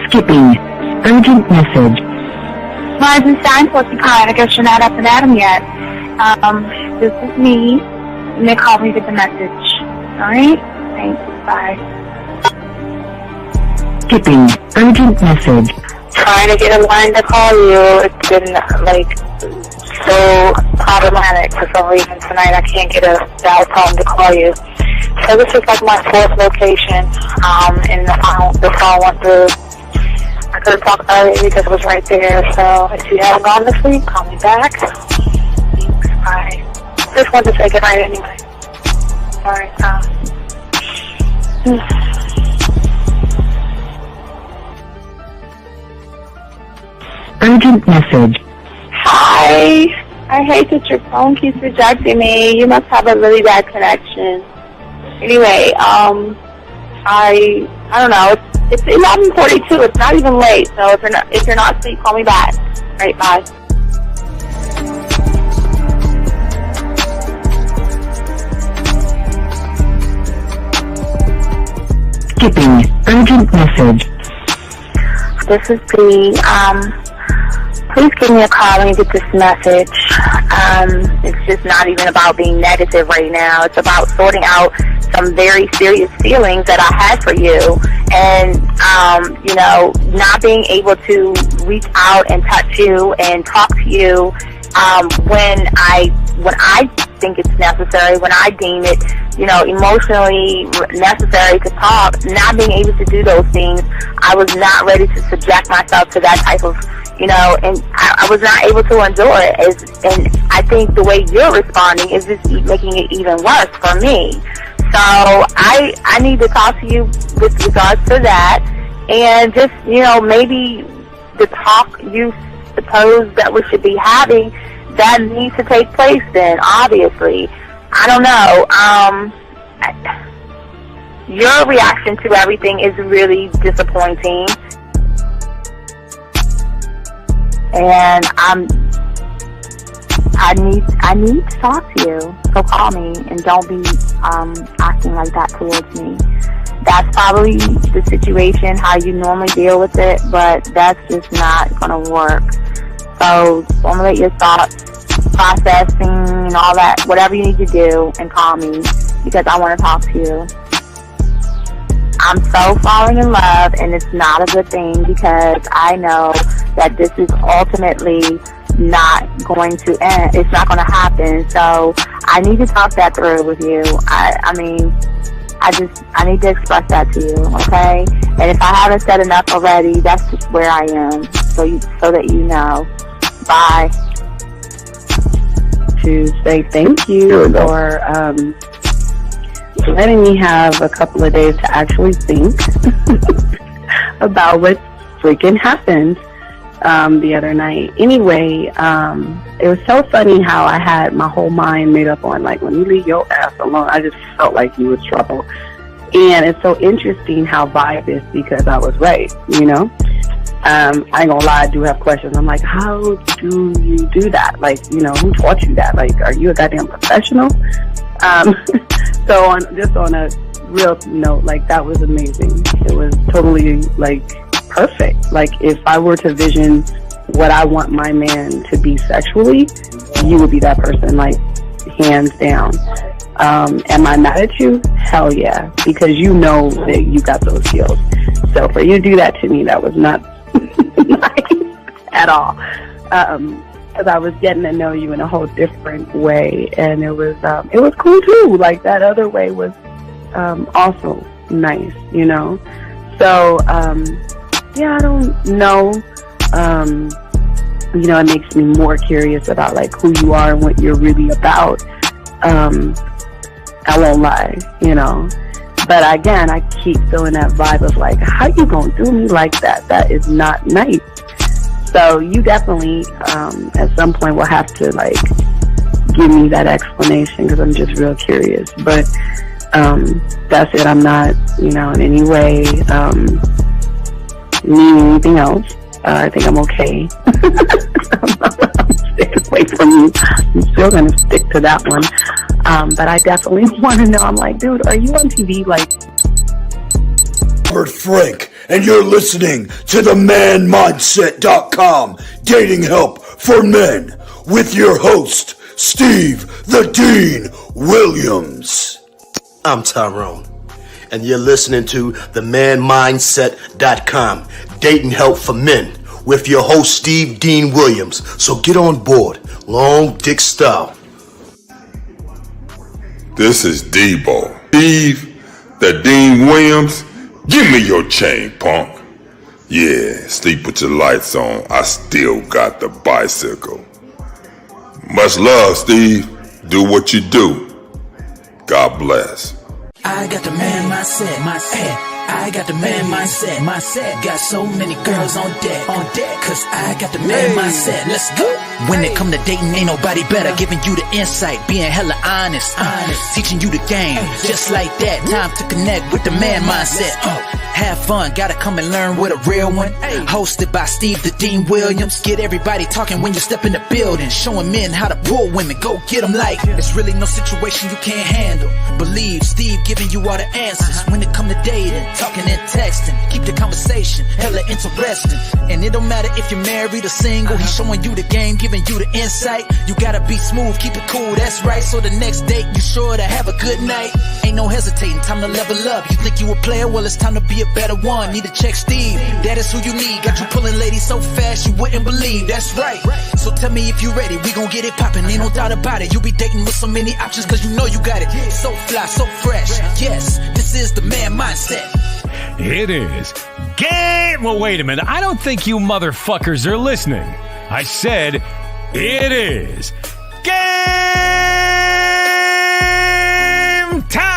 Skipping. Urgent message. Rise and shine, Porcupine. I guess you're not up and at 'em yet. This is me. And they called me with the message. Alright? Thanks. Bye. Skipping. Urgent message. Trying to get a line to call you. It's been, so problematic for some reason tonight. I can't get a dial tone to call you. So this is my fourth location, and the phone went through. I couldn't talk earlier because it was right there. So if you haven't gone this week, call me back. Thanks. Bye. Just wanted to say goodnight anyway. Alright, Urgent message. Hi. I hate that your phone keeps rejecting me. You must have a really bad connection. Anyway, I don't know. It's 11:42. It's not even late. So if you're not asleep, call me back. All right, bye. Skipping. Urgent message. This is B. Please give me a call when you get this message. It's just not even about being negative right now. It's about sorting out some very serious feelings that I had for you, and not being able to reach out and touch you and talk to you when I think it's necessary, when I deem it, emotionally necessary to talk. Not being able to do those things, I was not ready to subject myself to that type of, and I was not able to endure it. And I think the way you're responding is just making it even worse for me. So I need to talk to you with regards to that, and just, maybe the talk you suppose that we should be having, that needs to take place then, obviously. I don't know. Your reaction to everything is really disappointing. And I need to talk to you. So call me and don't be acting like that towards me. That's probably the situation, how you normally deal with it, but that's just not gonna work. So formulate your thoughts, processing and all that, whatever you need to do, and call me because I want to talk to you. I'm so falling in love, and it's not a good thing because I know that this is ultimately not going to end. It's not going to happen. So I need to talk that through with you. I need to express that to you, okay? And if I haven't said enough already, that's just where I am, so that you know. Bye. To say thank you for letting me have a couple of days to actually think about what freaking happened the other night. Anyway, it was so funny how I had my whole mind made up on, when you leave your ass alone, I just felt like you was trouble. And it's so interesting how vibe is, because I was right, I ain't gonna lie, I do have questions. I'm like, how do you do that? Who taught you that? Are you a goddamn professional? So on a real note, that was amazing. It was totally, perfect. If I were to vision what I want my man to be sexually, you would be that person, hands down. Am I mad at you? Hell yeah, because you know that you got those skills. So for you to do that to me, that was not nice at all. Because I was getting to know you in a whole different way, and it was cool too. That other way was also nice, So I don't know. It makes me more curious about who you are and what you're really about. I won't lie, But again, I keep feeling that vibe of how you gonna do me like that? That is not nice. So you definitely, at some point, will have to give me that explanation, because I'm just real curious. But that's it. I'm not, in any way needing anything else. I think I'm okay. I'm staying away from you. I'm still gonna stick to that one. But I definitely want to know. I'm dude, are you on TV? Robert Frank. and you're listening to the manmindset.com dating help for men with your host, Steve the Dean Williams. I'm Tyrone, and you're listening to the manmindset.com dating help for men with your host, Steve Dean Williams. So get on board, long dick style. This is Debo. Steve the Dean Williams, give me your chain, punk. Yeah, sleep with your lights on. I still got the bicycle. Much love, Steve. Do what you do. God bless. I got the man mindset, I got the man mindset, got so many girls on deck, cause I got the man mindset, let's go. When it come to dating, ain't nobody better, giving you the insight, being hella honest, teaching you the game, just like that, time to connect with the man mindset. Have fun, gotta come and learn with a real one. Hosted by Steve the Dean Williams. Get everybody talking when you step in the building, showing men how to pull women, go get them like it's really no situation you can't handle. Believe Steve giving you all the answers when it come to dating, talking and texting. Keep the conversation hella interesting, and it don't matter if you're married or single. He's showing you the game, giving you the insight. You gotta be smooth, keep it cool, that's right. So the next date you sure to have a good night. Ain't no hesitating, time to level up. You think you a player, well it's time to be a better one. Need to check Steve, that is who you need. Got you pulling ladies so fast you wouldn't believe, that's right. So tell me if you ready, we gon' get it poppin', ain't no doubt about it. You be dating with so many options cause you know you got it. So fly, so fresh, yes, this is the man mindset. It is game. Well, wait a minute. I don't think you motherfuckers are listening. I said it is game time.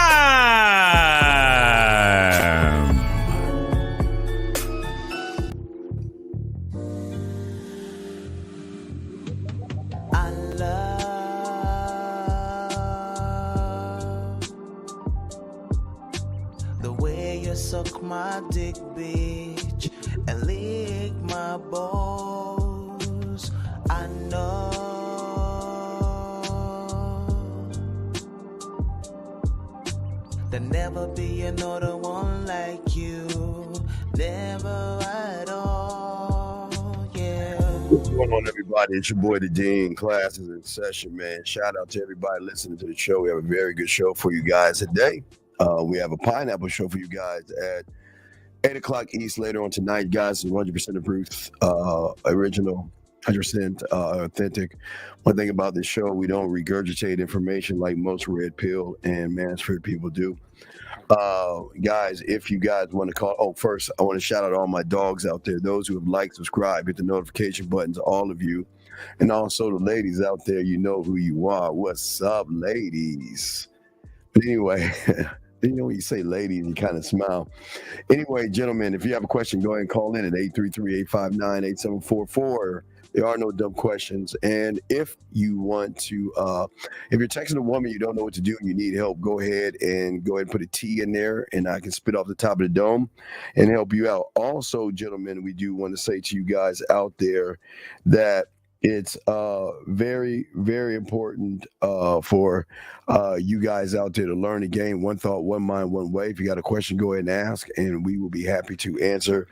I love the way you suck my dick, bitch, and lick my balls. I know there'll never be another one like you, never at all, yeah. What's going on, everybody? It's your boy, the Dean. Class is in session, man. Shout out to everybody listening to the show. We have a very good show for you guys today. We have a pineapple show for you guys at 8 o'clock East later on tonight, guys. 100% approved, original, 100% authentic. One thing about this show, we don't regurgitate information like most red pill and Mansford people do. Guys, if you guys want to call, first, I want to shout out all my dogs out there, those who have liked, subscribed, hit the notification buttons, all of you. And also the ladies out there, you know who you are. What's up, ladies? But anyway, you know when you say ladies, you kind of smile. Anyway, gentlemen, if you have a question, go ahead and call in at 833-859-8744. There are no dumb questions. And if you want to, if you're texting a woman, you don't know what to do and you need help, go ahead and put a T in there and I can spit off the top of the dome and help you out. Also, gentlemen, we do want to say to you guys out there that it's very, very important for you guys out there to learn the game. One thought, one mind, one way. If you got a question, go ahead and ask, and we will be happy to answer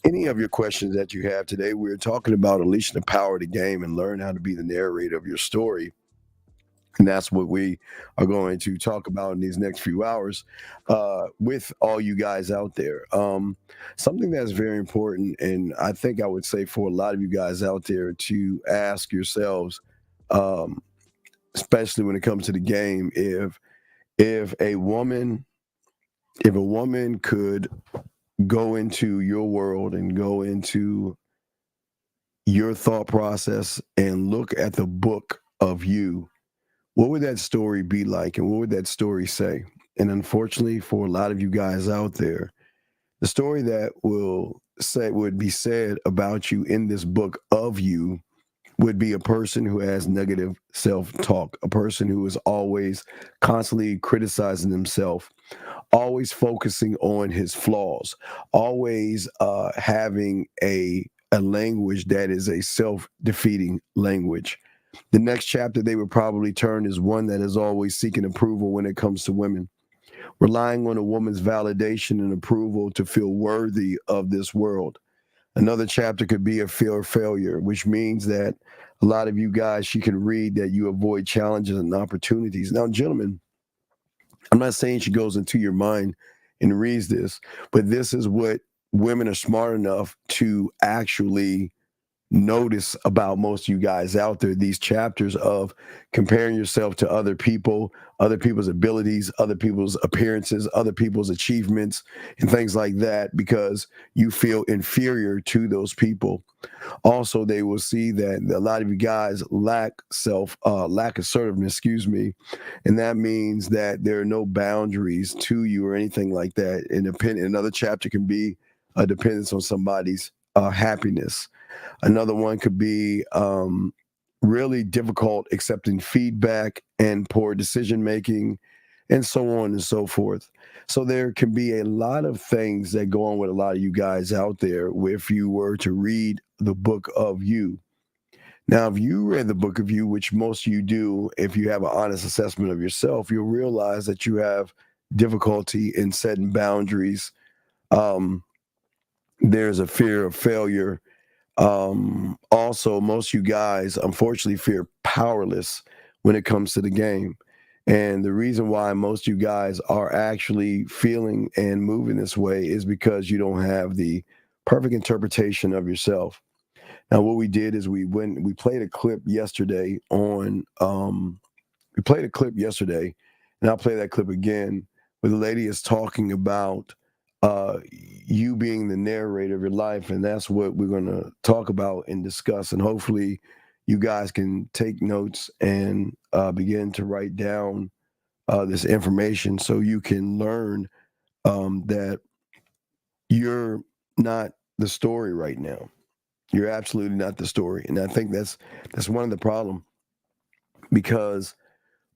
any of your questions that you have today. We're talking about unleashing the power of the game and learn how to be the narrator of your story. And that's what we are going to talk about in these next few hours with all you guys out there. Something that's very important, and I think I would say for a lot of you guys out there to ask yourselves, especially when it comes to the game, if a woman could go into your world and go into your thought process and look at the book of you, what would that story be like and what would that story say? And unfortunately, for a lot of you guys out there, the story that would be said about you in this book of you would be a person who has negative self-talk, a person who is always constantly criticizing himself, always focusing on his flaws, always having a language that is a self-defeating language. The next chapter they would probably turn is one that is always seeking approval when it comes to women. relying on a woman's validation and approval to feel worthy of this world. Another chapter could be a fear of failure, which means that a lot of you guys, she can read that you avoid challenges and opportunities. Now, gentlemen, I'm not saying she goes into your mind and reads this, but this is what women are smart enough to actually notice about most of you guys out there, these chapters of comparing yourself to other people, other people's abilities, other people's appearances, other people's achievements, and things like that, because you feel inferior to those people. Also, they will see that a lot of you guys lack assertiveness, and that means that there are no boundaries to you or anything like that. And another chapter can be a dependence on somebody's happiness. Another one could be really difficult accepting feedback and poor decision making, and so on and so forth. So there can be a lot of things that go on with a lot of you guys out there if you were to read the book of you. Now, if you read the book of you, which most of you do, if you have an honest assessment of yourself, you'll realize that you have difficulty in setting boundaries. There's a fear of failure. Also, most of you guys unfortunately feel powerless when it comes to the game. And the reason why most of you guys are actually feeling and moving this way is because you don't have the perfect interpretation of yourself. Now, what we did is we played a clip yesterday and I'll play that clip again, where the lady is talking about you being the narrator of your life, and that's what we're going to talk about and discuss. And hopefully you guys can take notes and begin to write down this information so you can learn that you're not the story right now. You're absolutely not the story. And I think that's one of the problems, because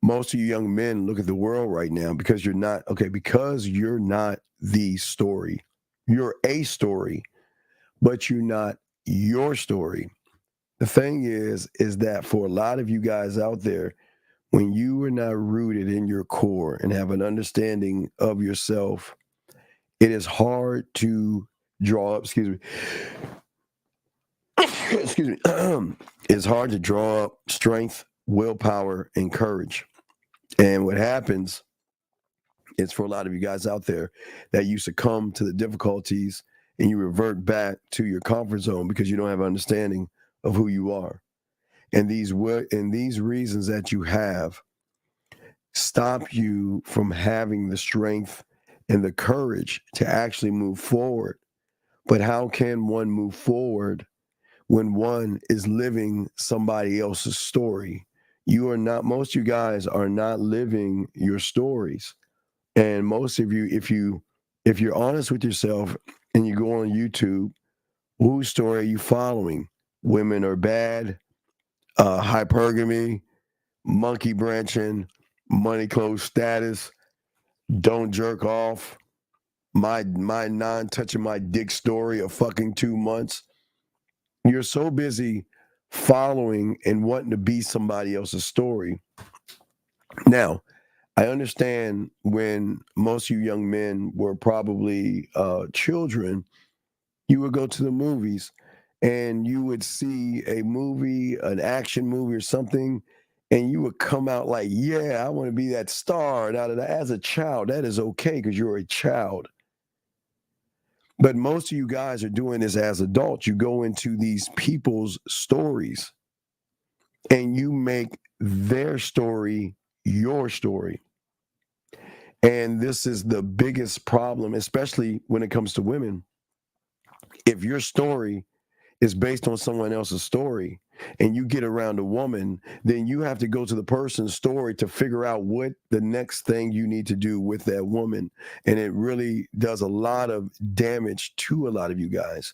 most of you young men look at the world right now because you're not the story. You're a story, but you're not your story. The thing is that for a lot of you guys out there, when you are not rooted in your core and have an understanding of yourself, it is hard to draw up, it's hard to draw up strength, willpower, and courage. And what happens is, for a lot of you guys out there, that you succumb to the difficulties and you revert back to your comfort zone because you don't have an understanding of who you are. And these reasons that you have stop you from having the strength and the courage to actually move forward. But how can one move forward when one is living somebody else's story? Most of you guys are not living your stories. And most of you, if you're honest with yourself and you go on YouTube, whose story are you following? Women are bad, hypergamy, monkey branching, money clothes status, don't jerk off, my non-touching my dick story of fucking 2 months. You're so busy following and wanting to be somebody else's story. Now, I understand when most of you young men were probably children, you would go to the movies and you would see a movie, an action movie or something, and you would come out like, yeah, I want to be that star. Now, as a child, that is okay because you're a child. But most of you guys are doing this as adults. You go into these people's stories and you make their story your story. And this is the biggest problem, especially when it comes to women. If your story is based on someone else's story and you get around a woman, then you have to go to the person's story to figure out what the next thing you need to do with that woman. And it really does a lot of damage to a lot of you guys.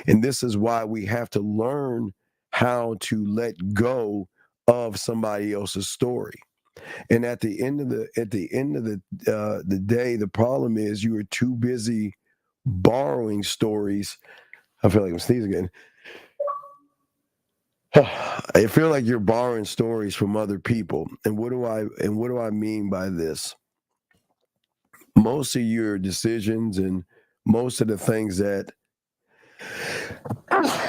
And this is why we have to learn how to let go of somebody else's story. And at the end of the day, the problem is you are too busy borrowing stories. I feel like I'm sneezing again. I feel like you're borrowing stories from other people. And what do I mean by this? most of your decisions and most of the things that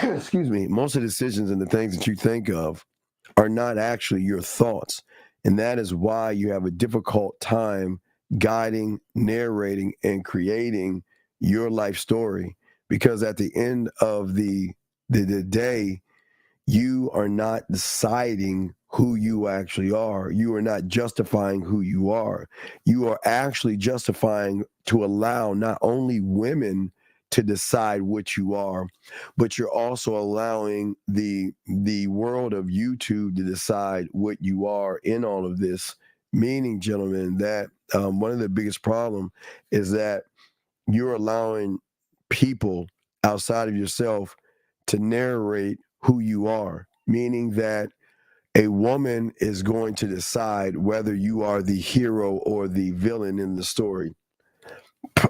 excuse me, most of the decisions and the things that you think of are not actually your thoughts. And that is why you have a difficult time guiding, narrating, and creating your life story. Because at the end of the day, you are not deciding who you actually are. You are not justifying who you are. You are actually justifying to allow not only women to decide what you are, but you're also allowing the world of YouTube to decide what you are in all of this. Meaning, gentlemen, that one of the biggest problem is that you're allowing people outside of yourself to narrate who you are, meaning that a woman is going to decide whether you are the hero or the villain in the story.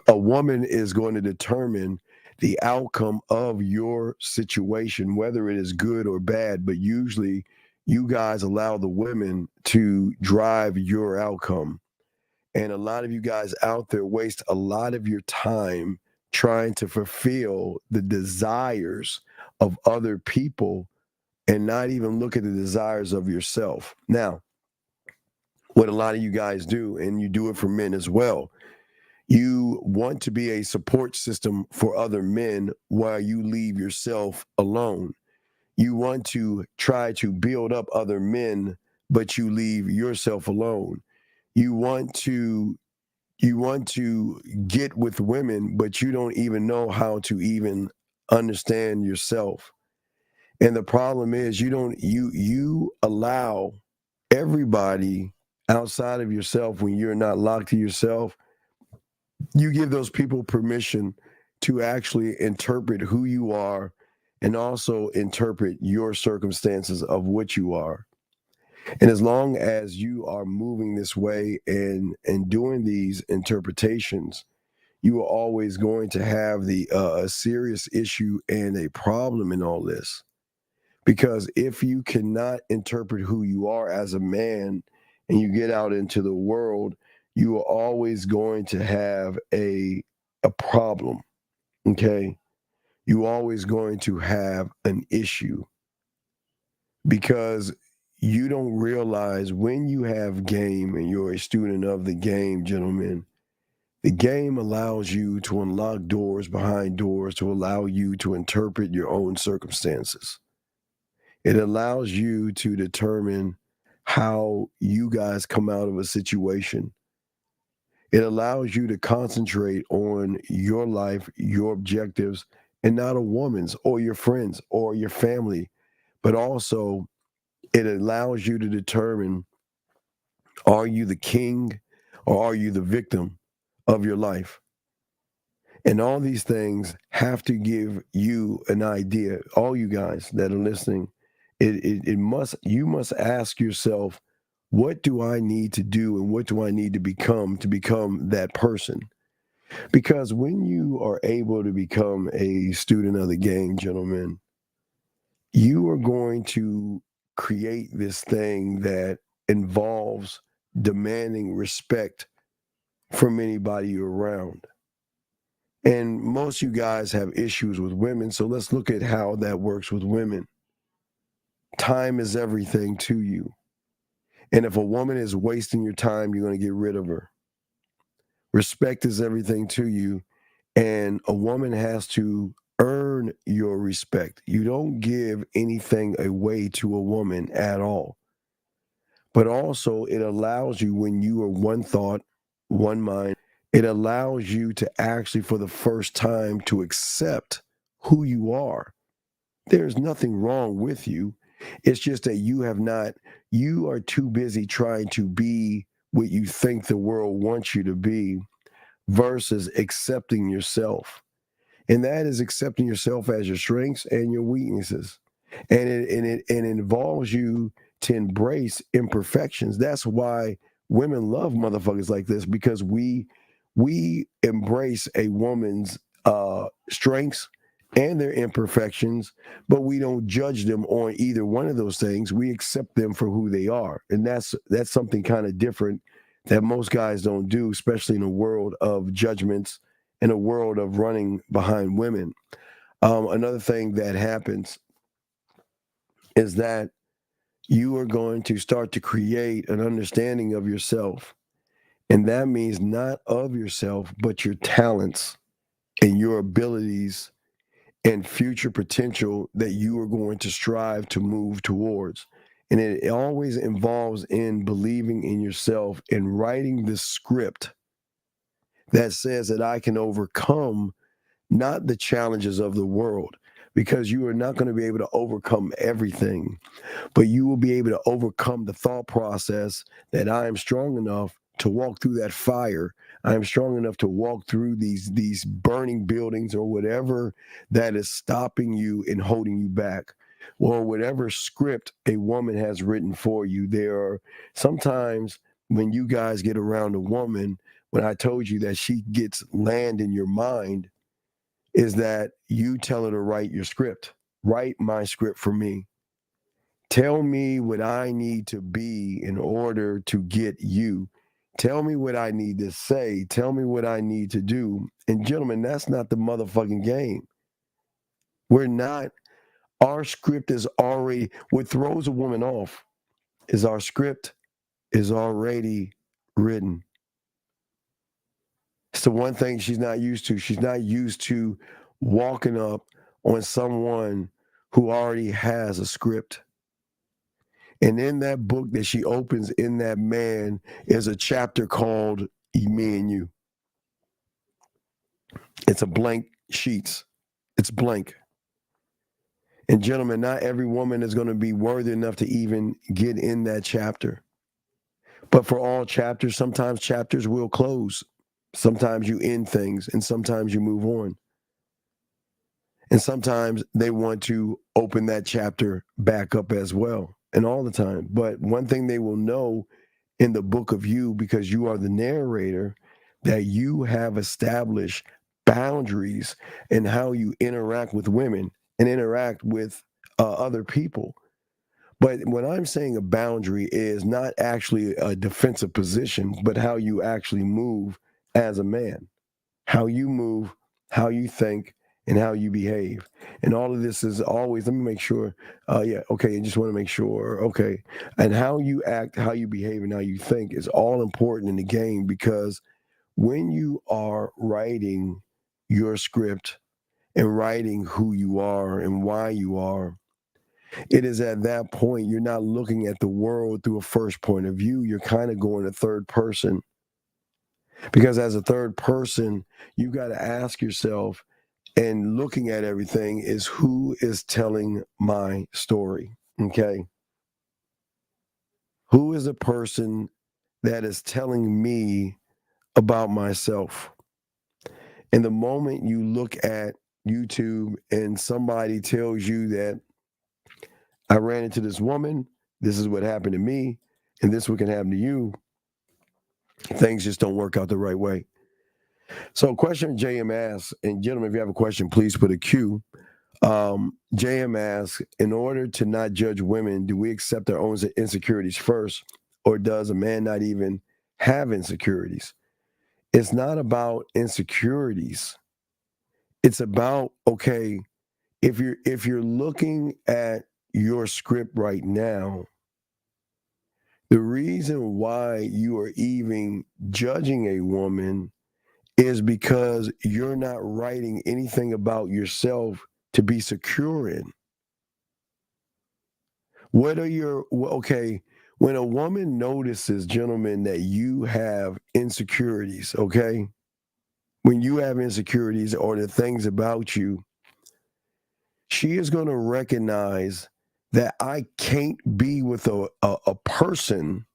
A woman is going to determine the outcome of your situation, whether it is good or bad, but usually you guys allow the women to drive your outcome. And a lot of you guys out there waste a lot of your time trying to fulfill the desires of other people and not even look at the desires of yourself. Now, what a lot of you guys do, and you do it for men as well, you want to be a support system for other men while you leave yourself alone. You want to try to build up other men, but you leave yourself alone. You want to get with women, but you don't even know how to even understand yourself. And the problem is you allow everybody outside of yourself, when you're not locked to yourself, you give those people permission to actually interpret who you are and also interpret your circumstances of what you are. And as long as you are moving this way and doing these interpretations, you are always going to have a serious issue and a problem in all this. Because if you cannot interpret who you are as a man and you get out into the world, you are always going to have a problem. Okay? You're always going to have an issue because you don't realize when you have game and you're a student of the game, gentlemen, the game allows you to unlock doors behind doors to allow you to interpret your own circumstances. It allows you to determine how you guys come out of a situation. It allows you to concentrate on your life, your objectives, and not a woman's or your friends or your family, but also it allows you to determine, are you the king or are you the victim of your life? And all these things have to give you an idea, all you guys that are listening. You must ask yourself, what do I need to do and what do I need to become that person? Because when you are able to become a student of the game, gentlemen, you are going to create this thing that involves demanding respect from anybody you're around. And most of you guys have issues with women, so let's look at how that works with women. Time is everything to you. And if a woman is wasting your time, you're going to get rid of her. Respect is everything to you. And a woman has to earn your respect. You don't give anything away to a woman at all. But also, it allows you, when you are one thought, one mind, it allows you to actually, for the first time, to accept who you are. There's nothing wrong with you. It's just that you are too busy trying to be what you think the world wants you to be versus accepting yourself. And that is accepting yourself as your strengths and your weaknesses. And it involves you to embrace imperfections. That's why women love motherfuckers like this, because we embrace a woman's strengths and their imperfections, but we don't judge them on either one of those things. We accept them for who they are. And that's something kind of different that most guys don't do, especially in a world of judgments, in a world of running behind women. Another thing that happens is that you are going to start to create an understanding of yourself. And that means not of yourself, but your talents and your abilities and future potential that you are going to strive to move towards. And it always involves in believing in yourself and writing this script that says that I can overcome not the challenges of the world, because you are not going to be able to overcome everything, but you will be able to overcome the thought process that I am strong enough to walk through that fire. I am strong enough to walk through these burning buildings or whatever that is stopping you and holding you back, or whatever script a woman has written for you. There are sometimes when you guys get around a woman, when I told you that she gets land in your mind, is that you tell her to write your script. Write my script for me. Tell me what I need to be in order to get you. Tell me what I need to say. Tell me what I need to do. And gentlemen, that's not the motherfucking game. We're not, our script is already, what throws a woman off is our script is already written. It's the one thing she's not used to. She's not used to walking up on someone who already has a script. And in that book that she opens in that man is a chapter called Me and You. It's a blank sheets. It's blank. And gentlemen, not every woman is going to be worthy enough to even get in that chapter. But for all chapters, sometimes chapters will close. Sometimes you end things and sometimes you move on. And sometimes they want to open that chapter back up as well, and all the time. But one thing they will know in the book of you, because you are the narrator, that you have established boundaries in how you interact with women and interact with other people. But when I'm saying a boundary is not actually a defensive position, but how you actually move as a man, how you move, how you think, and how you behave. And all of this is always, let me make sure, I just want to make sure, okay. And how you act, how you behave, and how you think is all important in the game, because when you are writing your script and writing who you are and why you are, it is at that point you're not looking at the world through a first point of view. You're kind of going to third person. Because as a third person, you got to ask yourself, and looking at everything is, who is telling my story? Okay. Who is the person that is telling me about myself? And the moment you look at YouTube and somebody tells you that I ran into this woman, this is what happened to me, and this is what can happen to you, things just don't work out the right way. So question JM asks, and gentlemen, if you have a question, please put a Q. JM asks, in order to not judge women, do we accept our own insecurities first, or does a man not even have insecurities? It's not about insecurities. It's about, okay, if you're looking at your script right now, the reason why you are even judging a woman is because you're not writing anything about yourself to be secure in. What are your, okay, when a woman notices, gentlemen, that you have insecurities, okay? When you have insecurities or the things about you, she is going to recognize that I can't be with a person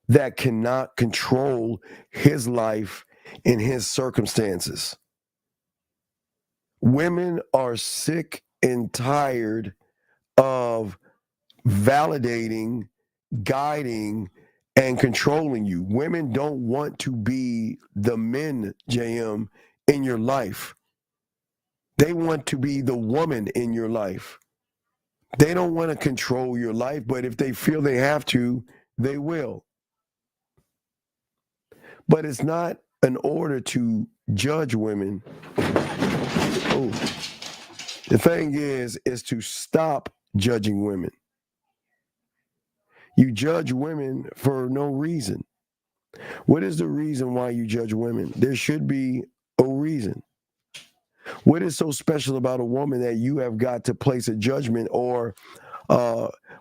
that cannot control his life and his circumstances. Women are sick and tired of validating, guiding, and controlling you. Women don't want to be the men, JM, in your life. They want to be the woman in your life. They don't want to control your life, but if they feel they have to, they will. But it's not in order to judge women. Oh, the thing is to stop judging women. You judge women for no reason. What is the reason why you judge women? There should be a reason. What is so special about a woman that you have got to place a judgment or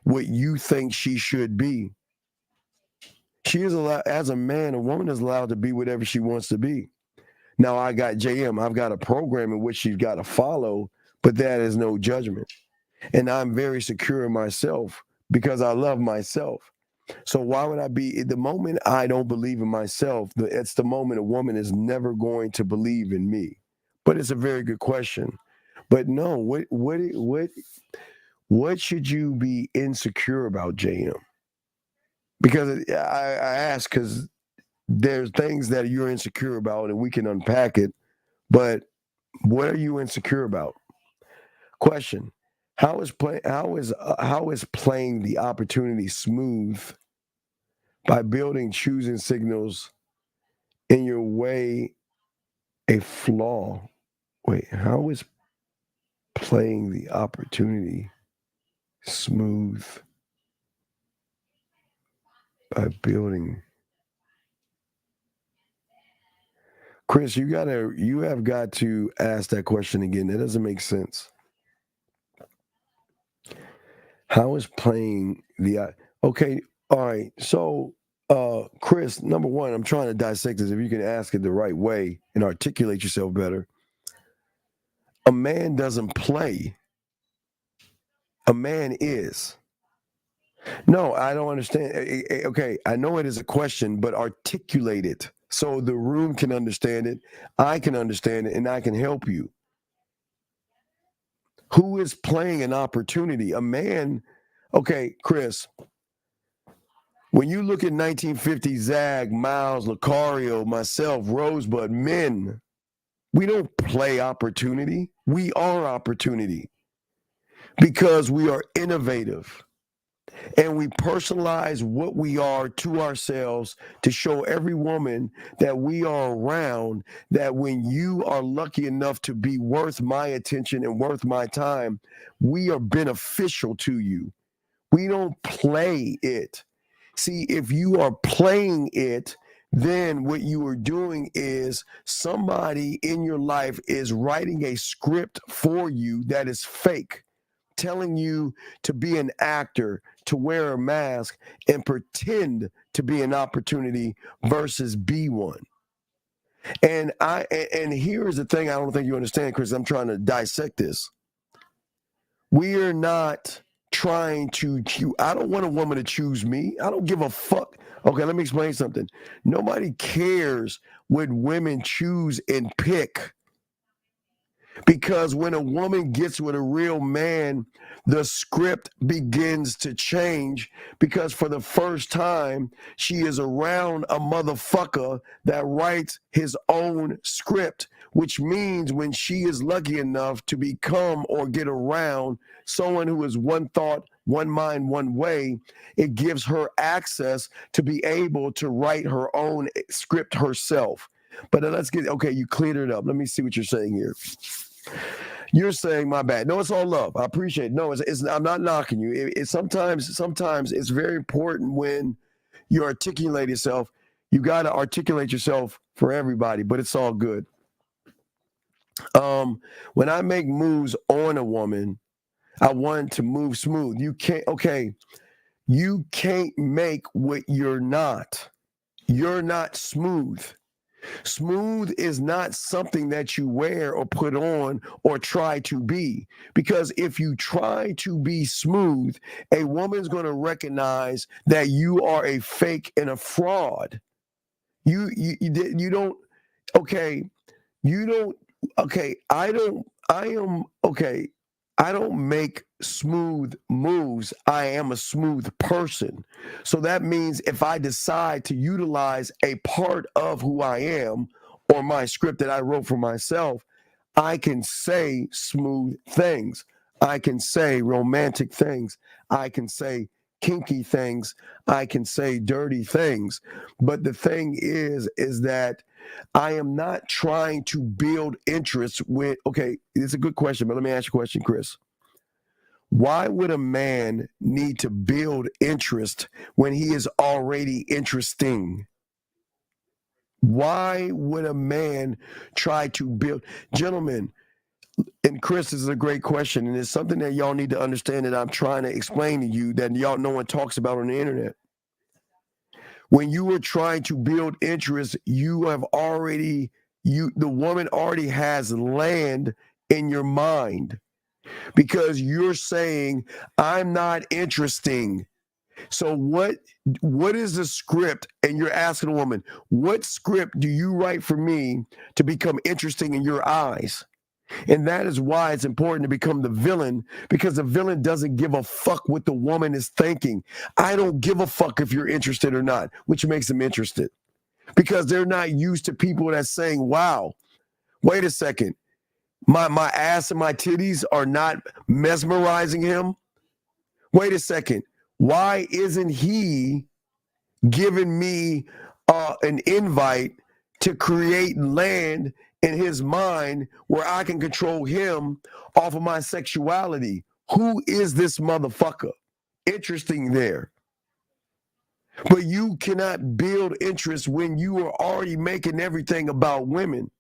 what you think she should be? She is allowed, as a man, a woman is allowed to be whatever she wants to be. Now, I got JM, I've got a program in which she's got to follow, but that is no judgment. And I'm very secure in myself because I love myself. So why would I be, the moment I don't believe in myself, it's the moment a woman is never going to believe in me. But it's a very good question. But no, what should you be insecure about, JM? Because I ask because there's things that you're insecure about and we can unpack it, but what are you insecure about? Question: How is playing the opportunity smooth by building choosing signals in your way a flaw? Wait, how is playing the opportunity smooth by building? Chris, you have got to ask that question again. That doesn't make sense. How is playing the okay? All right. So, Chris, number one, I'm trying to dissect this. If you can ask it the right way and articulate yourself better, a man doesn't play. A man is. No, I don't understand. Okay, I know it is a question, but articulate it so the room can understand it, I can understand it, and I can help you. Who is playing an opportunity? A man. Okay, Chris, when you look at 1950 Zag, Miles, Lucario, myself, Rosebud, men, we don't play opportunity. We are opportunity because we are innovative. And we personalize what we are to ourselves to show every woman that we are around, that when you are lucky enough to be worth my attention and worth my time, we are beneficial to you. We don't play it. See, if you are playing it, then what you are doing is somebody in your life is writing a script for you that is fake, telling you to be an actor, to wear a mask, and pretend to be an opportunity versus be one. And here's the thing I don't think you understand, Chris. I'm trying to dissect this. We are not trying to choose. I don't want a woman to choose me. I don't give a fuck. Okay, let me explain something. Nobody cares what women choose and pick. Because when a woman gets with a real man, the script begins to change because for the first time, she is around a motherfucker that writes his own script, which means when she is lucky enough to become or get around someone who is one thought, one mind, one way, it gives her access to be able to write her own script herself. But let's get, okay, you cleared it up. Let me see what you're saying here. You're saying, my bad. No, it's all love. I appreciate it. No, I'm not knocking you. Sometimes it's very important when you articulate yourself. You got to articulate yourself for everybody, but it's all good. When I make moves on a woman, I want to move smooth. You can't make what you're not. You're not smooth. Smooth is not something that you wear or put on or try to be. Because if you try to be smooth, a woman's going to recognize that you are a fake and a fraud. You don't, okay, you don't, okay, I don't make smooth moves. I am a smooth person. So that means if I decide to utilize a part of who I am or my script that I wrote for myself, I can say smooth things. I can say romantic things. I can say kinky things, I can say dirty things. But the thing is that I am not trying to build interest with, okay, it's a good question, but let me ask you a question, Chris. Why would a man need to build interest when he is already interesting? Why would a man try to build? Gentlemen, and Chris, this is a great question, and it's something that y'all need to understand that I'm trying to explain to you that y'all no one talks about on the internet. When you are trying to build interest, the woman already has land in your mind because you're saying, I'm not interesting. So what is the script? And you're asking a woman, what script do you write for me to become interesting in your eyes? And that is why it's important to become the villain, because the villain doesn't give a fuck what the woman is thinking. I don't give a fuck if you're interested or not, which makes them interested because they're not used to people that's saying, wow, wait a second, my ass and my titties are not mesmerizing him. Wait a second, why isn't he giving me an invite to create land in his mind where I can control him off of my sexuality? Who is this motherfucker? Interesting there. But you cannot build interest when you are already making everything about women.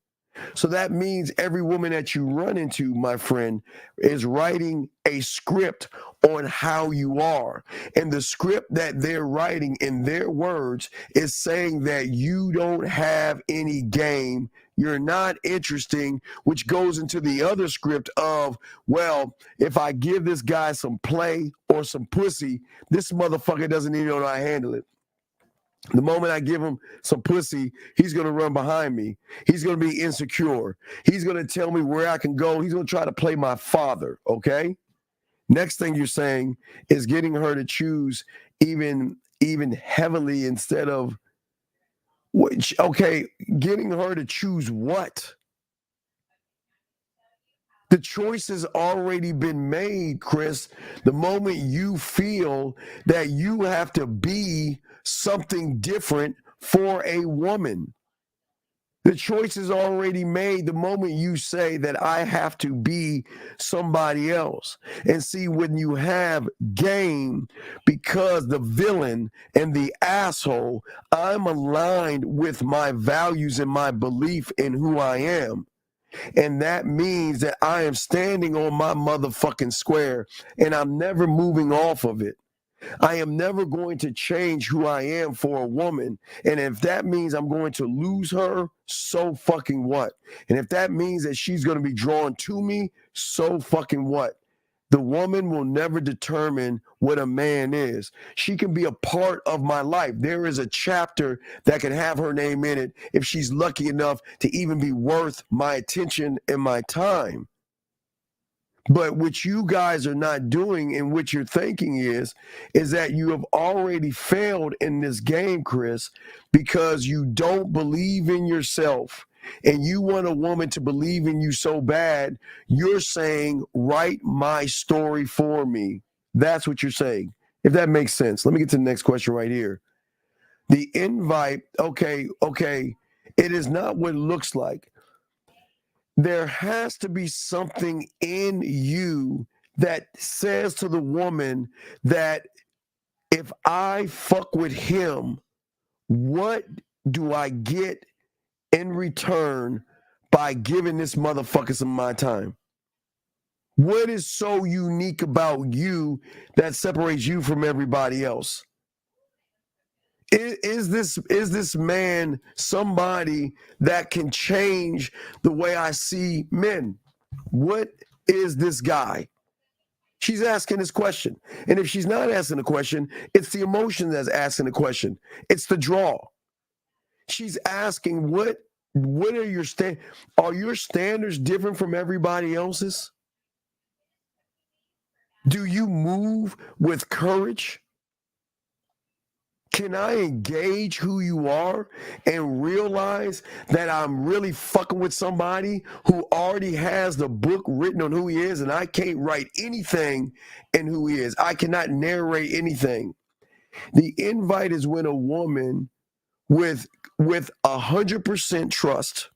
So that means every woman that you run into, my friend, is writing a script on how you are. And the script that they're writing in their words is saying that you don't have any game. You're not interesting, which goes into the other script of, well, if I give this guy some play or some pussy, this motherfucker doesn't even know how to handle it. The moment I give him some pussy, he's going to run behind me. He's going to be insecure. He's going to tell me where I can go. He's going to try to play my father, okay? Next thing you're saying is getting her to choose even heavily instead of, getting her to choose what? The choice has already been made, Chris. The moment you feel that you have to be something different for a woman, the choice is already made the moment you say that I have to be somebody else. And see, when you have game, because the villain and the asshole, I'm aligned with my values and my belief in who I am. And that means that I am standing on my motherfucking square and I'm never moving off of it. I am never going to change who I am for a woman. And if that means I'm going to lose her, so fucking what? And if that means that she's going to be drawn to me, so fucking what? The woman will never determine what a man is. She can be a part of my life. There is a chapter that can have her name in it if she's lucky enough to even be worth my attention and my time. But what you guys are not doing and what you're thinking is that you have already failed in this game, Chris, because you don't believe in yourself and you want a woman to believe in you so bad, you're saying, write my story for me. That's what you're saying. If that makes sense. Let me get to the next question right here. The invite, okay, it is not what it looks like. There has to be something in you that says to the woman that if I fuck with him, what do I get in return by giving this motherfucker some of my time? What is so unique about you that separates you from everybody else? Is this man somebody that can change the way I see men? What is this guy? She's asking this question. And if she's not asking the question, it's the emotion that's asking the question. It's the draw. She's asking, what are your standards different from everybody else's? Do you move with courage? Can I engage who you are and realize that I'm really fucking with somebody who already has the book written on who he is, and I can't write anything in who he is? I cannot narrate anything. The invite is when a woman with 100% trust,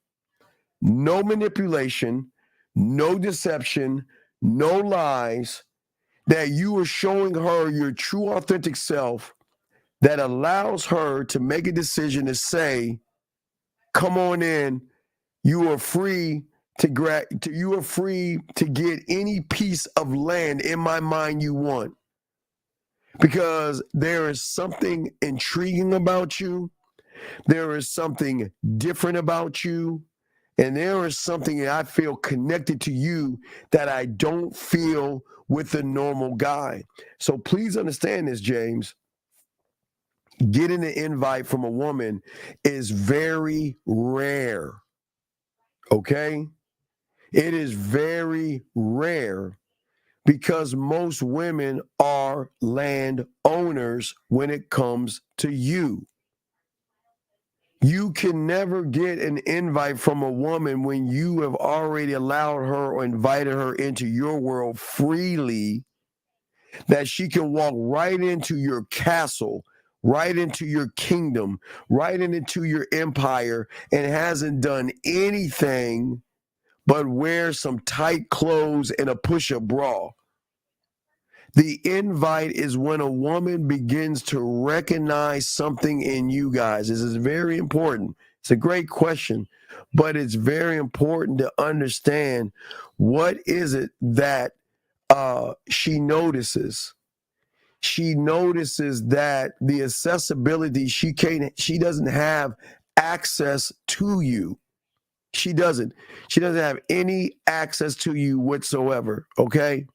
no manipulation, no deception, no lies, that you are showing her your true authentic self, that allows her to make a decision to say, come on in, you are free you are free to get any piece of land in my mind you want, because there is something intriguing about you, there is something different about you, and there is something that I feel connected to you that I don't feel with the normal guy. So please understand this, James. Getting an invite from a woman is very rare. Okay? It is very rare because most women are land owners when it comes to you. You can never get an invite from a woman when you have already allowed her or invited her into your world freely, that she can walk right into your castle, right into your kingdom, right into your empire, and hasn't done anything but wear some tight clothes and a push-up bra. The invite is when a woman begins to recognize something in you guys. This is very important. It's a great question, but it's very important to understand what is it that she notices. She notices that the accessibility, she doesn't have access to you. She doesn't have any access to you whatsoever. Okay.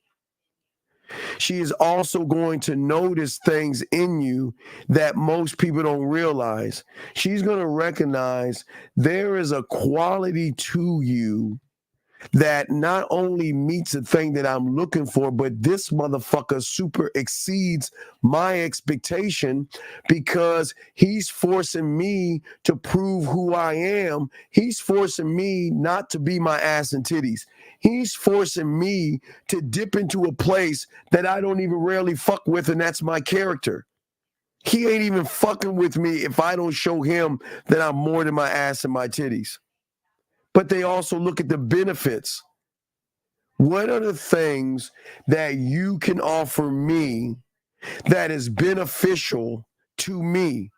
She is also going to notice things in you that most people don't realize. She's going to recognize there is a quality to you that not only meets the thing that I'm looking for, but this motherfucker super exceeds my expectation, because he's forcing me to prove who I am. He's forcing me not to be my ass and titties. He's forcing me to dip into a place that I don't even rarely fuck with, and that's my character. He ain't even fucking with me if I don't show him that I'm more than my ass and my titties. But they also look at the benefits. What are the things that you can offer me that is beneficial to me?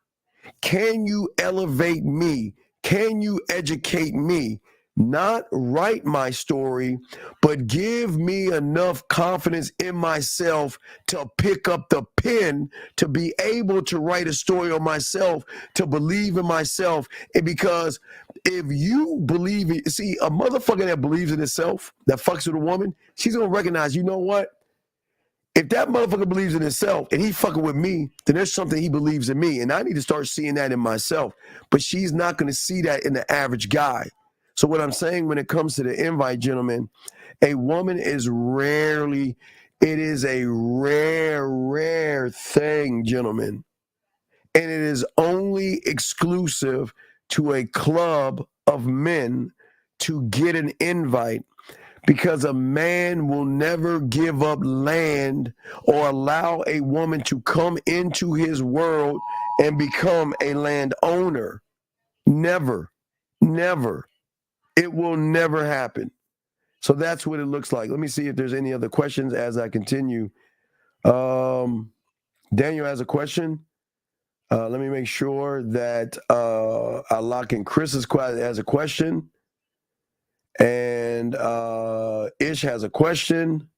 Can you elevate me? Can you educate me? Not write my story, but give me enough confidence in myself to pick up the pen, to be able to write a story on myself, to believe in myself. And because if you believe it, see, a motherfucker that believes in itself, that fucks with a woman, she's going to recognize, you know what? If that motherfucker believes in himself and he fucking with me, then there's something he believes in me. And I need to start seeing that in myself. But she's not going to see that in the average guy. So what I'm saying when it comes to the invite, gentlemen, a woman is rarely, it is a rare thing, gentlemen. And it is only exclusive to a club of men to get an invite, because a man will never give up land or allow a woman to come into his world and become a landowner. Never. It will never happen. So that's what it looks like. Let me see if there's any other questions as I continue. Daniel has a question. Let me make sure that I lock in Chris's has a question. And Ish has a question.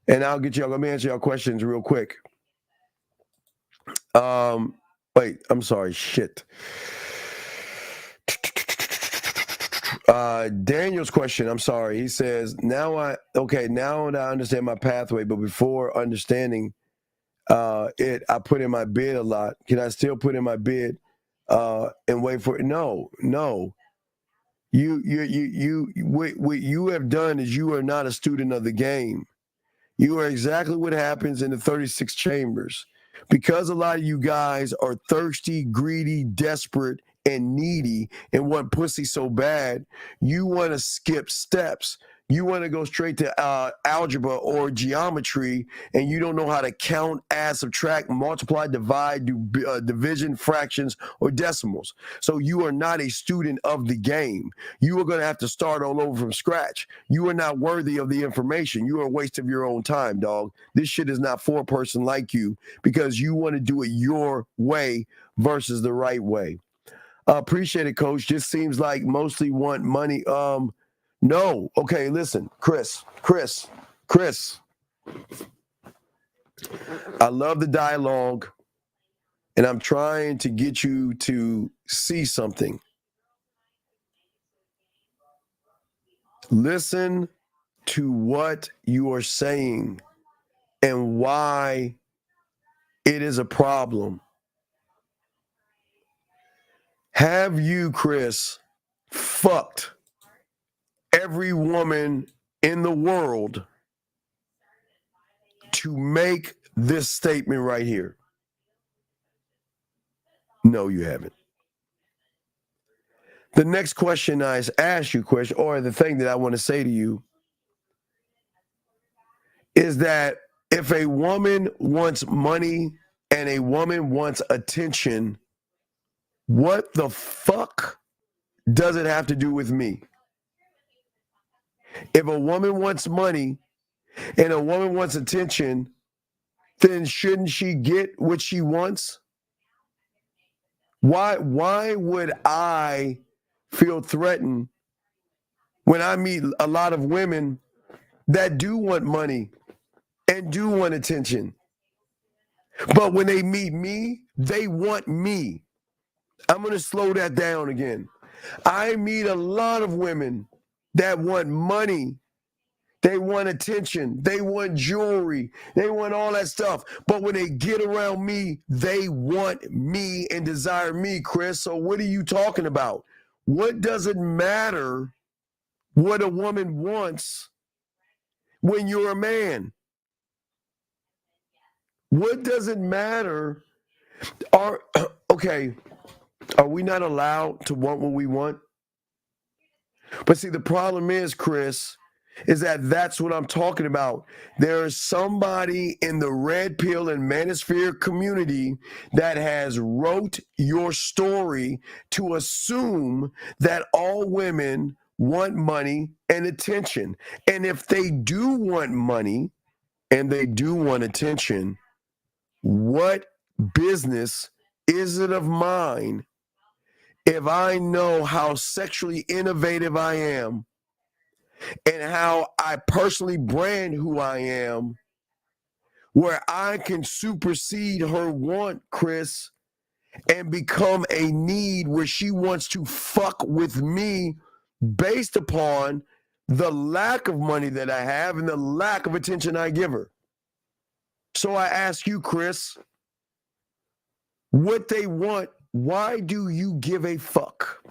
And I'll get y'all. Let me answer y'all questions real quick. Wait, I'm sorry. Shit. Daniel's question, I'm sorry. He says, now that I understand my pathway, but before understanding it, I put in my bid a lot. Can I still put in my bid and wait for it? No. What you have done is you are not a student of the game. You are exactly what happens in the 36 chambers. Because a lot of you guys are thirsty, greedy, desperate, and needy and want pussy so bad, you want to skip steps. You want to go straight to algebra or geometry, and you don't know how to count, add, subtract, multiply, divide, do division, fractions, or decimals. So you are not a student of the game. You are going to have to start all over from scratch. You are not worthy of the information. You are a waste of your own time, dog. This shit is not for a person like you because you want to do it your way versus the right way. Appreciate it, Coach. Just seems like mostly want money. No. Okay, listen, Chris. I love the dialogue, and I'm trying to get you to see something. Listen to what you are saying and why it is a problem. Have you, Chris, fucked every woman in the world to make this statement right here? No, you haven't. The next question I ask you, or the thing that I want to say to you, is that if a woman wants money and a woman wants attention, what the fuck does it have to do with me? If a woman wants money and a woman wants attention, then shouldn't she get what she wants? Why would I feel threatened when I meet a lot of women that do want money and do want attention? But when they meet me, they want me. I'm going to slow that down again. I meet a lot of women that want money. They want attention. They want jewelry. They want all that stuff. But when they get around me, they want me and desire me, Chris. So what are you talking about? What does it matter what a woman wants when you're a man? What does it matter? Are we not allowed to want what we want? But see, the problem is, Chris, is that that's what I'm talking about. There is somebody in the red pill and manosphere community that has wrote your story to assume that all women want money and attention. And if they do want money and they do want attention, what business is it of mine if I know how sexually innovative I am and how I personally brand who I am, where I can supersede her want, Chris, and become a need where she wants to fuck with me based upon the lack of money that I have and the lack of attention I give her. So I ask you, Chris, what they want, why do you give a fuck?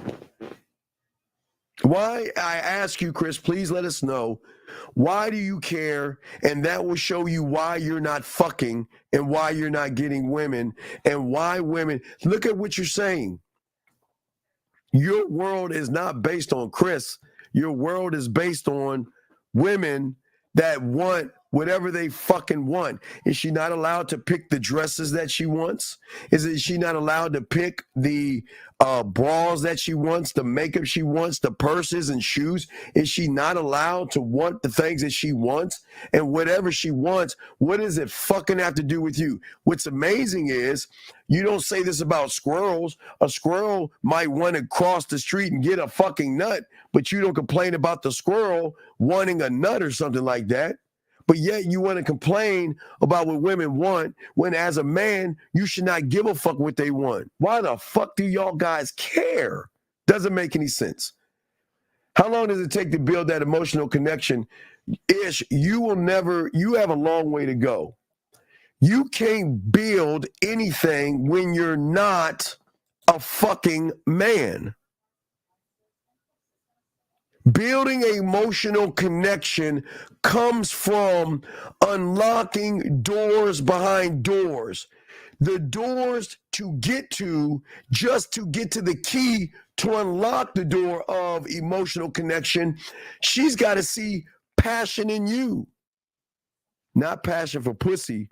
Why, I ask you, Chris, please let us know, why do you care? And that will show you why you're not fucking and why you're not getting women and why women, look at what you're saying. Your world is not based on Chris. Your world is based on women that want whatever they fucking want. Is she not allowed to pick the dresses that she wants? Is she not allowed to pick the bras that she wants, the makeup she wants, the purses and shoes? Is she not allowed to want the things that she wants? And whatever she wants, what does it fucking have to do with you? What's amazing is you don't say this about squirrels. A squirrel might want to cross the street and get a fucking nut, but you don't complain about the squirrel wanting a nut or something like that. But yet you want to complain about what women want when as a man, you should not give a fuck what they want. Why the fuck do y'all guys care? Doesn't make any sense. How long does it take to build that emotional connection? Ish, you have a long way to go. You can't build anything when you're not a fucking man. Building an emotional connection comes from unlocking doors behind doors. the doors to get to, just to get to the key to unlock the door of emotional connection, she's got to see passion in you. Not passion for pussy,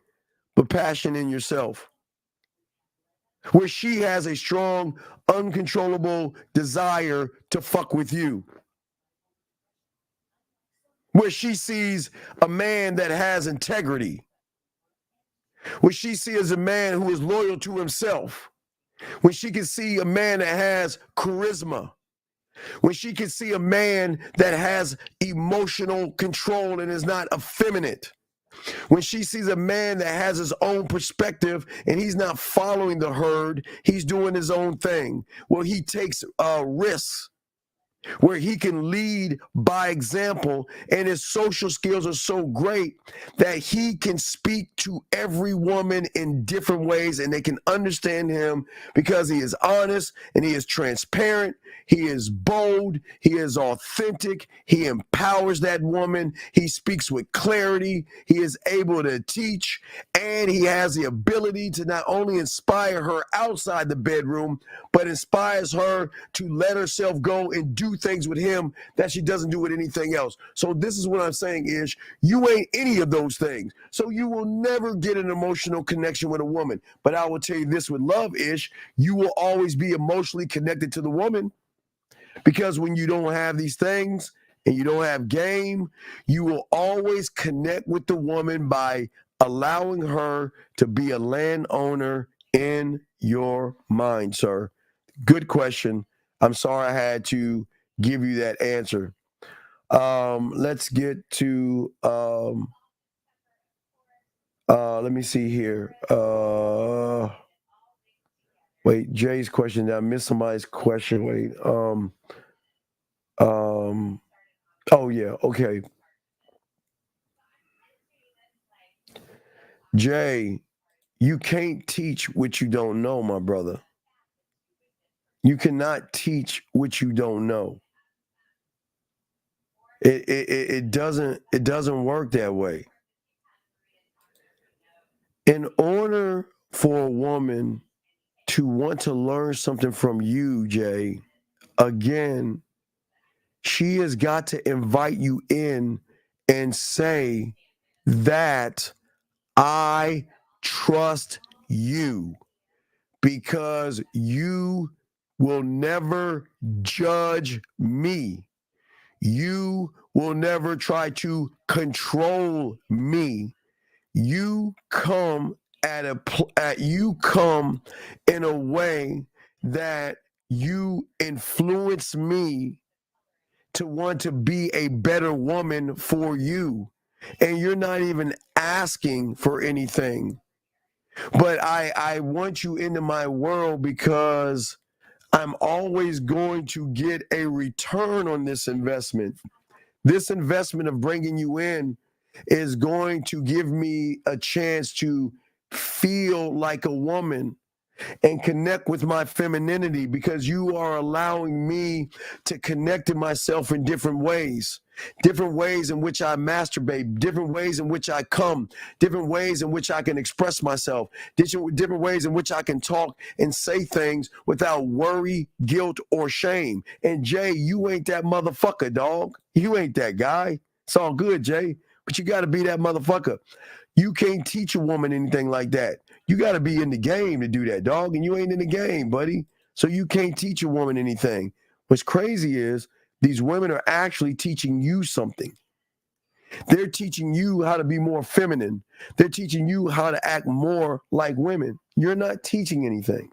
but passion in yourself. Where she has a strong, uncontrollable desire to fuck with you. Where she sees a man that has integrity. Where she sees a man who is loyal to himself. When she can see a man that has charisma. When she can see a man that has emotional control and is not effeminate. When she sees a man that has his own perspective and he's not following the herd, he's doing his own thing. Well, he takes risks where he can lead by example, and his social skills are so great that he can speak to every woman in different ways and they can understand him because he is honest and he is transparent. He is bold. He is authentic. He empowers that woman. He speaks with clarity. He is able to teach, and he has the ability to not only inspire her outside the bedroom, but inspires her to let herself go and do things with him that she doesn't do with anything else. So this is what I'm saying is, you ain't any of those things. So you will never get an emotional connection with a woman. But I will tell you this with love, Ish, you will always be emotionally connected to the woman. Because when you don't have these things and you don't have game, you will always connect with the woman by allowing her to be a landowner in your mind, sir. Good question. I'm sorry I had to give you that answer. Let's get to, let me see here. Wait, Jay's question. Did I miss somebody's question? Wait. Oh yeah, okay. Jay, you can't teach what you don't know, my brother. You cannot teach what you don't know. It doesn't work that way. In order for a woman to want to learn something from you, Jay, again, she has got to invite you in and say that I trust you because you will never judge me. You will never try to control me. You come you come in a way that you influence me to want to be a better woman for you. And you're not even asking for anything. But I want you into my world because I'm always going to get a return on this investment. This investment of bringing you in is going to give me a chance to feel like a woman and connect with my femininity because you are allowing me to connect to myself in different ways in which I masturbate, different ways in which I come, different ways in which I can express myself, different ways in which I can talk and say things without worry, guilt, or shame. And Jay, you ain't that motherfucker, dog. You ain't that guy. It's all good, Jay, but you got to be that motherfucker. You can't teach a woman anything like that. You got to be in the game to do that, dog, and you ain't in the game, buddy. So you can't teach a woman anything. What's crazy is these women are actually teaching you something. They're teaching you how to be more feminine. They're teaching you how to act more like women. You're not teaching anything.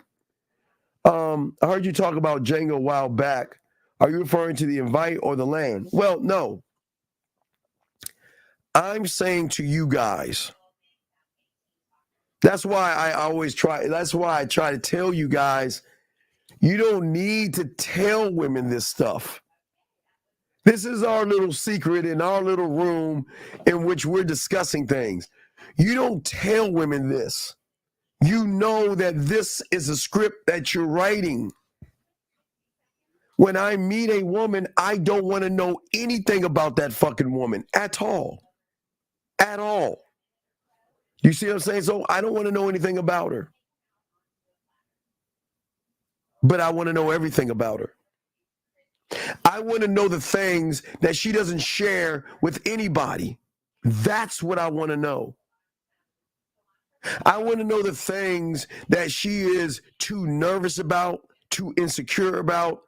I heard you talk about Django a while back. Are you referring to the invite or the land? Well, no. I'm saying to you guys, that's why I try to tell you guys, you don't need to tell women this stuff. This is our little secret in our little room in which we're discussing things. You don't tell women this. You know that this is a script that you're writing. When I meet a woman, I don't want to know anything about that fucking woman at all. At all. You see what I'm saying? So I don't want to know anything about her. but I want to know everything about her. I want to know the things that she doesn't share with anybody. That's what I want to know. I want to know the things that she is too nervous about, too insecure about,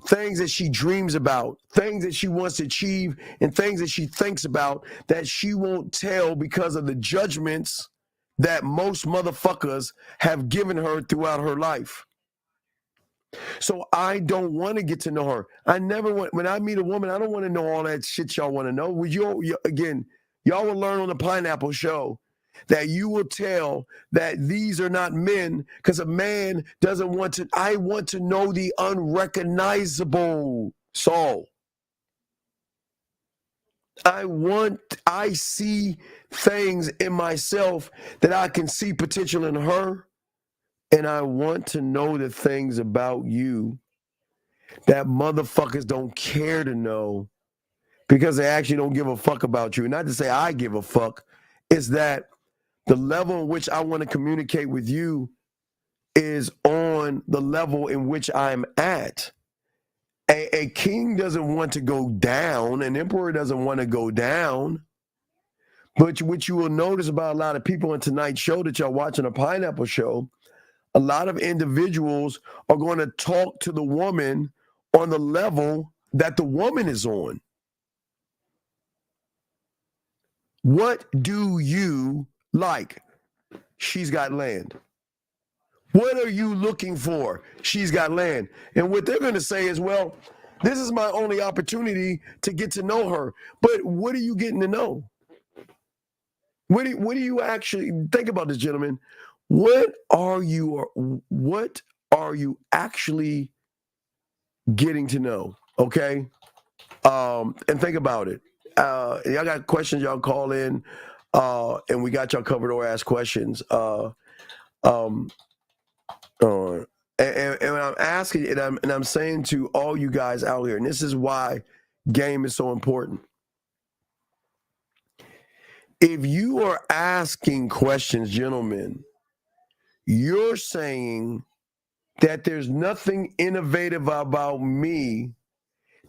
things that she dreams about, things that she wants to achieve, and things that she thinks about that she won't tell because of the judgments that most motherfuckers have given her throughout her life. So I don't want to get to know her. I never want, when I meet a woman, I don't want to know all that shit y'all want to know. Would you, again, y'all will learn on the Pineapple Show that you will tell that these are not men because a man doesn't want to. I want to know the unrecognizable soul. I see things in myself that I can see potential in her, and I want to know the things about you that motherfuckers don't care to know because they actually don't give a fuck about you. Not to say I give a fuck, it's that the level in which I want to communicate with you is on the level in which I'm at. A king doesn't want to go down, an emperor doesn't want to go down. But what you will notice about a lot of people on tonight's show that y'all watching a Pineapple Show, a lot of individuals are going to talk to the woman on the level that the woman is on. What do you like? She's got land. What are you looking for? She's got land. And what they're going to say is, well, this is my only opportunity to get to know her. But what are you getting to know? What do you actually think about this, gentlemen? What are you actually getting to know? Okay. And think about it. Y'all got questions, y'all call in, and we got y'all covered or ask questions. And I'm asking, and I'm saying to all you guys out here, and this is why game is so important. If you are asking questions, gentlemen, you're saying that there's nothing innovative about me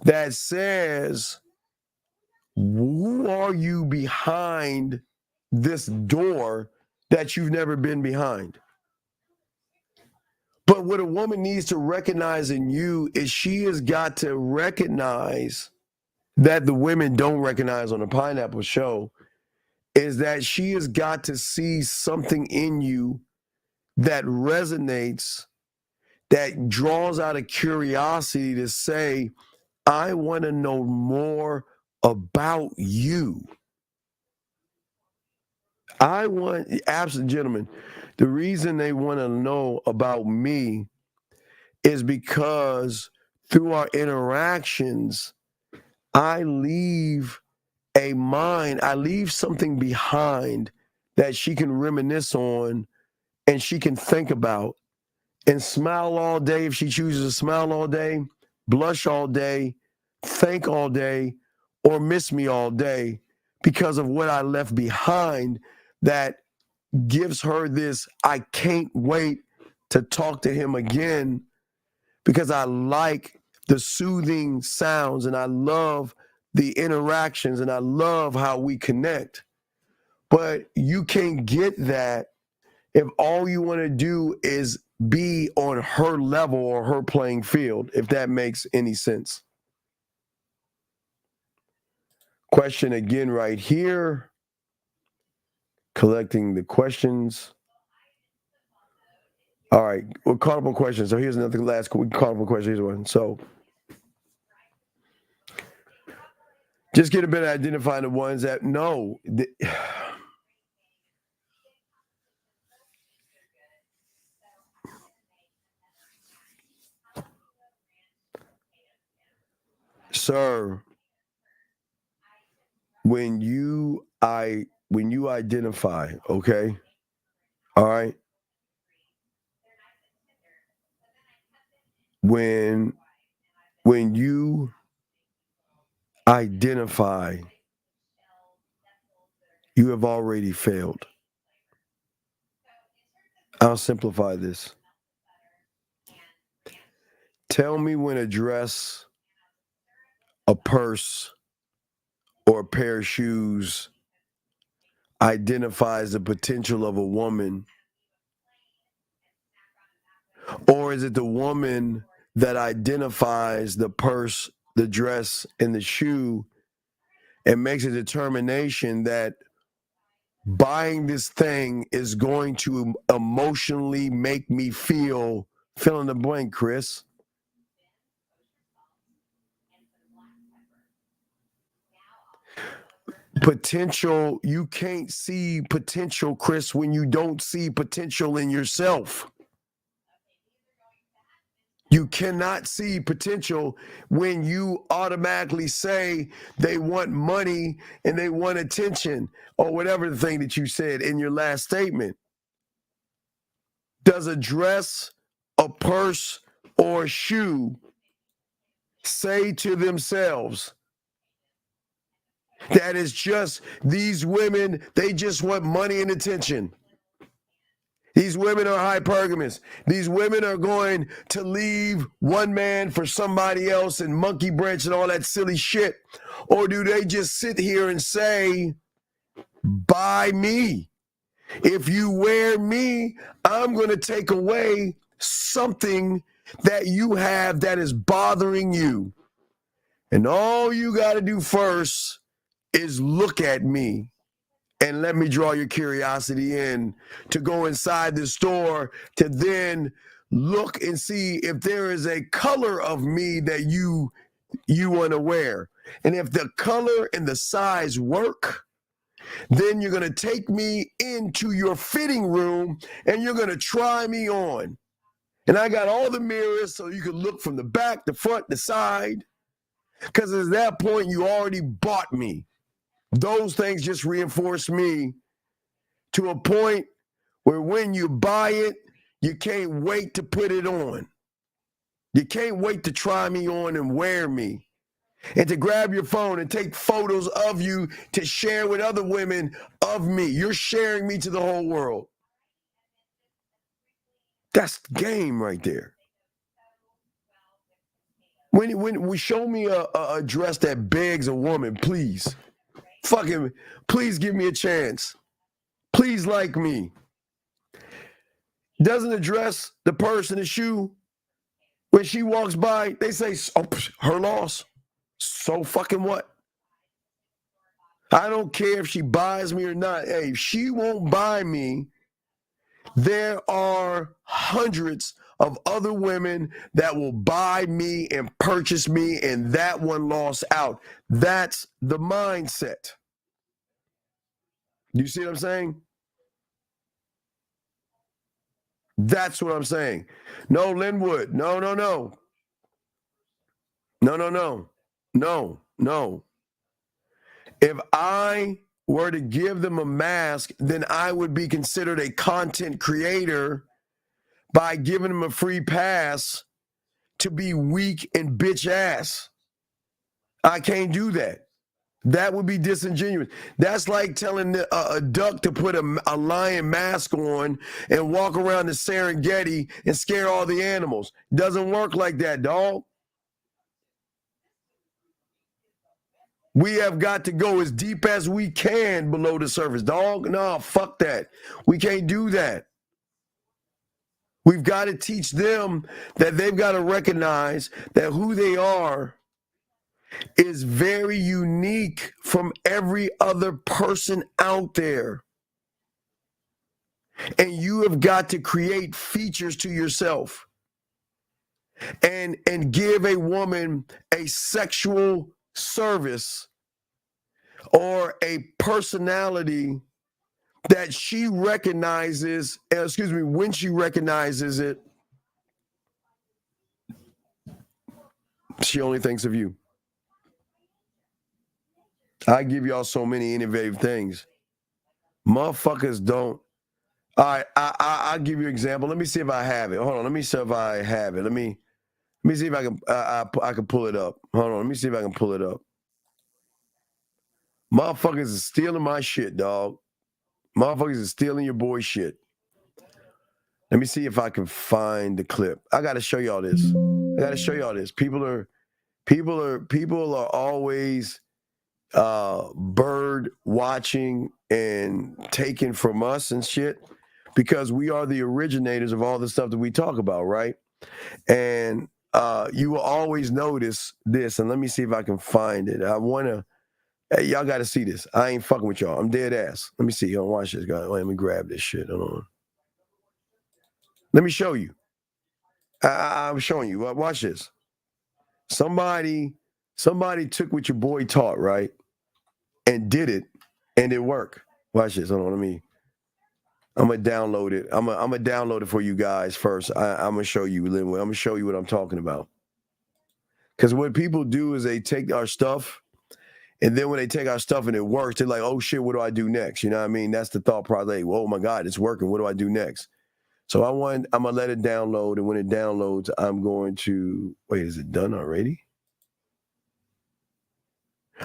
that says, who are you behind this door that you've never been behind? But what a woman needs to recognize in you is she has got to recognize that the women don't recognize on the Pineapple Show is that she has got to see something in you that resonates, that draws out a curiosity to say, I want to know more about you. Absolutely, gentlemen, the reason they want to know about me is because through our interactions, I leave something behind that she can reminisce on and she can think about and smile all day if she chooses to smile all day, blush all day, think all day, or miss me all day because of what I left behind that gives her this, I can't wait to talk to him again because I like the soothing sounds and I love the interactions and I love how we connect. But you can't get that if all you want to do is be on her level or her playing field, if that makes any sense. Question again right here. Collecting the questions. All right, we're caught up on questions. So here's another last caught up on question. Here's one. So just get a bit of identifying the ones that know. Sir, when you identify, okay? All right. When you identify, you have already failed. I'll simplify this. Tell me when a dress, a purse, or a pair of shoes identifies the potential of a woman, or is it the woman that identifies the purse, the dress, and the shoe and makes a determination that buying this thing is going to emotionally make me feel fill in the blank, Chris? Potential, you can't see potential, Chris, when you don't see potential in yourself. You cannot see potential when you automatically say they want money and they want attention or whatever the thing that you said in your last statement. Does a dress, a purse, or a shoe say to themselves that it's just these women, they just want money and attention? These women are hypergamous. These women are going to leave one man for somebody else and monkey branch and all that silly shit. Or do they just sit here and say, buy me? If you wear me, I'm going to take away something that you have that is bothering you. And all you got to do first is look at me. And let me draw your curiosity in to go inside the store to then look and see if there is a color of me that you want to wear. And if the color and the size work, then you're going to take me into your fitting room and you're going to try me on. And I got all the mirrors so you can look from the back, the front, the side. Because at that point, you already bought me. Those things just reinforce me to a point where when you buy it, you can't wait to put it on. You can't wait to try me on and wear me. And to grab your phone and take photos of you to share with other women of me. You're sharing me to the whole world. That's game right there. When we show me a dress that begs a woman, please. Fucking, please give me a chance. Please like me. Doesn't address the purse and the shoe. When she walks by, they say, oh, her loss. So fucking what? I don't care if she buys me or not. Hey, if she won't buy me, there are hundreds of other women that will buy me and purchase me, and that one lost out. That's the mindset. You see what I'm saying? That's what I'm saying. No, Linwood. No. No. If I were to give them a mask, then I would be considered a content creator by giving them a free pass to be weak and bitch ass. I can't do that. That would be disingenuous. That's like telling a duck to put a lion mask on and walk around the Serengeti and scare all the animals. Doesn't work like that, dog. We have got to go as deep as we can below the surface, dog. No, fuck that. We can't do that. We've got to teach them that they've got to recognize that who they are is very unique from every other person out there. And you have got to create features to yourself and give a woman a sexual service or a personality that she recognizes, when she recognizes it, she only thinks of you. I give y'all so many innovative things. Motherfuckers don't. All right, I'll give you an example. Let me see if I have it. Hold on. Let me see if I have it. Let me see if I can I can pull it up. Hold on. Let me see if I can pull it up. Motherfuckers is stealing my shit, dog. Motherfuckers is stealing your boy shit. Let me see if I can find the clip. I got to show y'all this. People are always bird watching and taking from us and shit because we are the originators of all the stuff that we talk about, right? And you will always notice this. And let me see if I can find it. Hey, y'all got to see this. I ain't fucking with y'all. I'm dead ass. Let me see. Hold on, watch this, guys. Let me grab this shit. Hold on. Let me show you. I'm showing you. Watch this. Somebody took what your boy taught, right? And did it, and it worked. Watch this. Hold on. I'm going to download it. I'm going to download it for you guys first. I'm going to show you. I'm going to show you what I'm talking about. Because what people do is they take our stuff, and then when they take our stuff and it works, they're like, oh, shit, what do I do next? You know what I mean? That's the thought process. Like, oh, my God, it's working. What do I do next? So I'm going to let it download, and when it downloads, I'm going to, wait, is it done already?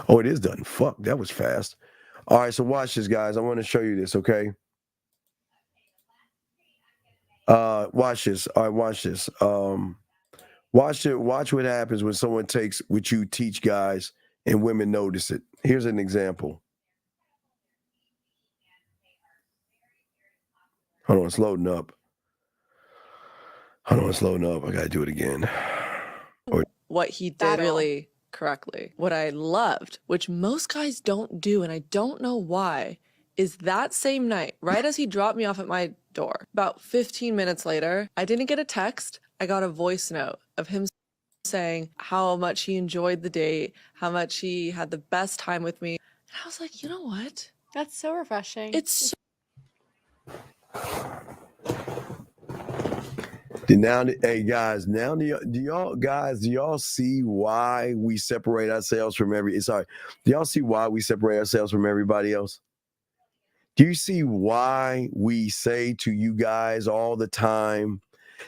Oh, it is done. Fuck, that was fast. All right, so watch this, guys. I want to show you this, okay? Watch this. All right, watch this. Watch what happens when someone takes what you teach guys and women notice it. Here's an example. Hold on, it's loading up. I gotta do it again. What he did really correctly. What I loved, which most guys don't do, and I don't know why, is that same night, right as he dropped me off at my door, about 15 minutes later, I didn't get a text. I got a voice note of him saying how much he enjoyed the date, how much he had the best time with me. And I was like, you know what? That's so refreshing. It's so Now, hey guys, now do y'all see why we separate ourselves from do y'all see why we separate ourselves from everybody else? Do you see why we say to you guys all the time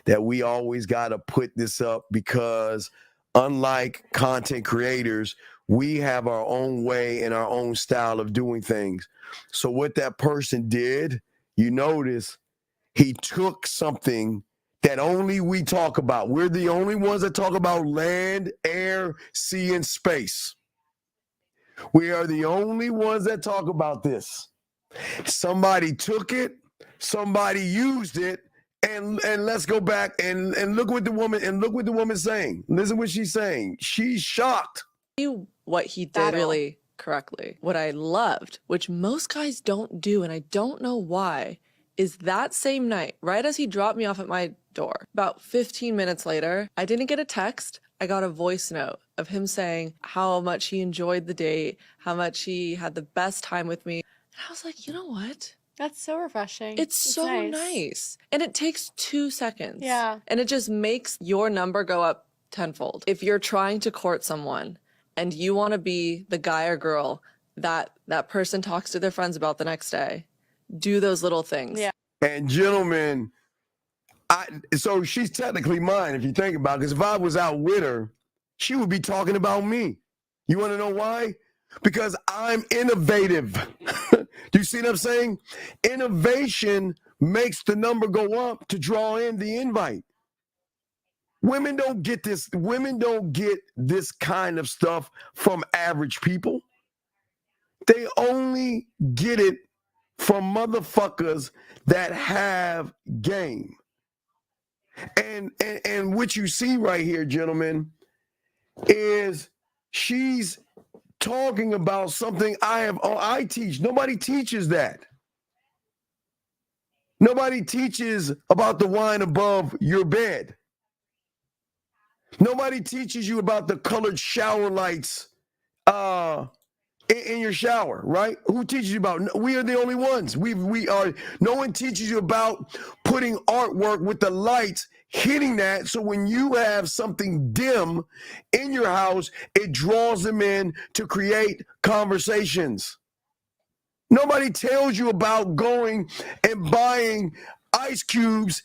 that we always got to put this up? Because unlike content creators, we have our own way and our own style of doing things. So what that person did, you notice, he took something that only we talk about. We're the only ones that talk about land, air, sea, and space. We are the only ones that talk about this. Somebody took it, somebody used it, and let's go back and look what the woman's saying. Listen what she's saying. She's shocked. What he did really correctly. What I loved, which most guys don't do, and I don't know why, is that same night, right as he dropped me off at my door, about 15 minutes later, I didn't get a text. I got a voice note of him saying how much he enjoyed the date, how much he had the best time with me. And I was like, you know what? That's so refreshing. It's so nice. And it takes 2 seconds. Yeah. And it just makes your number go up tenfold. If you're trying to court someone and you want to be the guy or girl that person talks to their friends about the next day, do those little things. Yeah. And gentlemen, so she's technically mine if you think about it, because if I was out with her, she would be talking about me. You want to know why? Because I'm innovative. Do you see what I'm saying? Innovation makes the number go up to draw in the invite. Women don't get this. Women don't get this kind of stuff from average people. They only get it from motherfuckers that have game. And what you see right here, gentlemen, is she's talking about something I teach. Nobody teaches that. Nobody teaches about the wine above your bed. Nobody teaches you about the colored shower lights in your shower, right? Who teaches you about? We are the only ones. We are. No one teaches you about putting artwork with the lights hitting that. So when you have something dim in your house, it draws them in to create conversations. Nobody tells you about going and buying ice cubes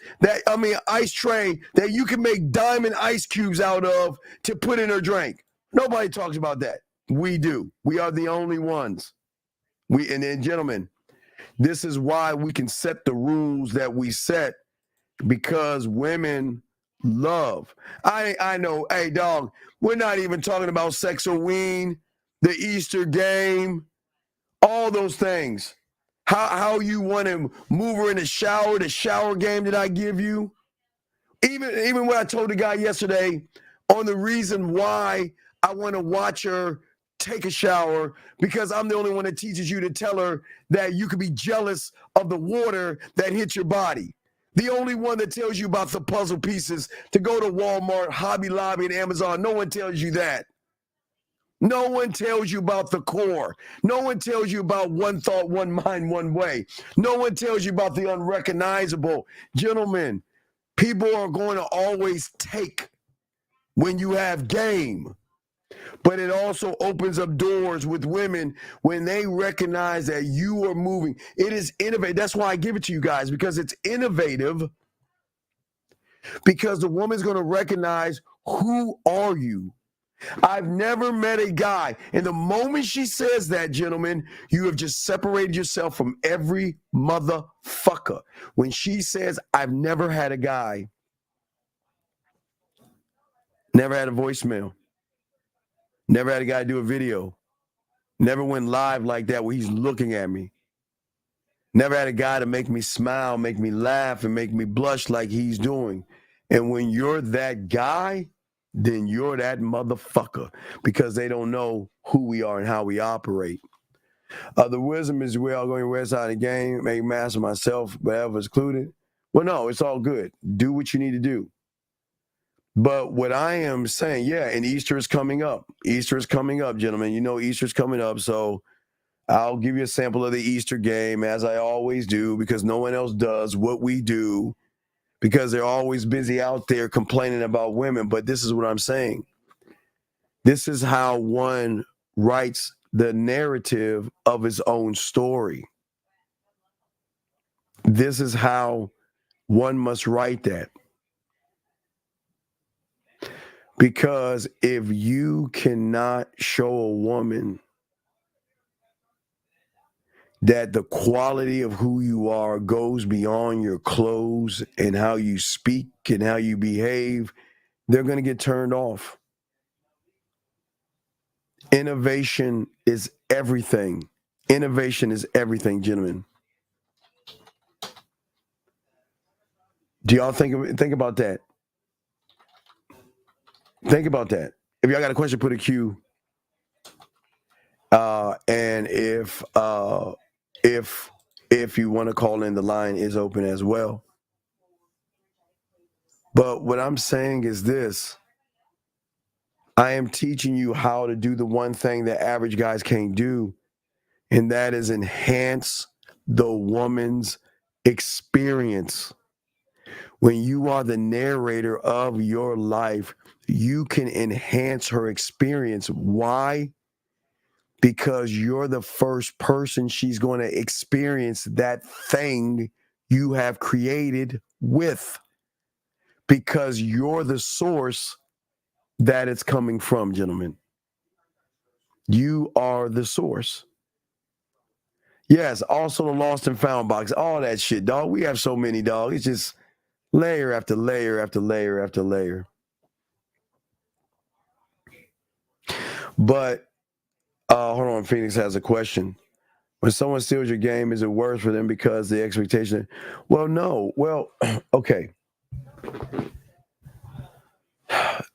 ice tray that you can make diamond ice cubes out of to put in a drink. Nobody talks about that. We do. We are the only ones. And then, gentlemen, this is why we can set the rules that we set because women love. I know, hey dog, we're not even talking about Sexoween, the Easter game, all those things. How you want to move her in the shower game that I give you. Even when I told the guy yesterday on the reason why I want to watch her take a shower, because I'm the only one that teaches you to tell her that you could be jealous of the water that hits your body. The only one that tells you about the puzzle pieces to go to Walmart, Hobby Lobby, and Amazon. No one tells you that. No one tells you about the core. No one tells you about one thought, one mind, one way. No one tells you about the unrecognizable. Gentlemen, people are going to always take when you have game. But it also opens up doors with women when they recognize that you are moving. It is innovative. That's why I give it to you guys, because it's innovative. Because the woman's going to recognize, who are you? I've never met a guy. And the moment she says that, gentlemen, you have just separated yourself from every motherfucker. When she says, I've never had a guy, never had a voicemail, never had a guy do a video, never went live like that where he's looking at me, never had a guy to make me smile, make me laugh, and make me blush like he's doing. And when you're that guy, then you're that motherfucker, because they don't know who we are and how we operate. The wisdom is we're all going west side of the game, make master myself, whatever's included. Well, no, it's all good. Do what you need to do. But what I am saying, yeah, and Easter is coming up. Easter is coming up, gentlemen. You know Easter's coming up, so I'll give you a sample of the Easter game, as I always do, because no one else does what we do, because they're always busy out there complaining about women. But this is what I'm saying. This is how one writes the narrative of his own story. This is how one must write that. Because if you cannot show a woman that the quality of who you are goes beyond your clothes and how you speak and how you behave, they're going to get turned off. Innovation is everything. Innovation is everything, gentlemen. Do y'all think about that? Think about that. If y'all got a question, put a Q. And if you want to call in, the line is open as well. But what I'm saying is this. I am teaching you how to do the one thing that average guys can't do, and that is enhance the woman's experience. When you are the narrator of your life, you can enhance her experience. Why? Because you're the first person she's going to experience that thing you have created with. Because you're the source that it's coming from, gentlemen. You are the source. Yes, also the lost and found box, all that shit, dog. We have so many, dog. It's just layer after layer after layer after layer. But hold on, Phoenix has a question. When someone steals your game, is it worse for them because the expectation? Well, no. Well, okay.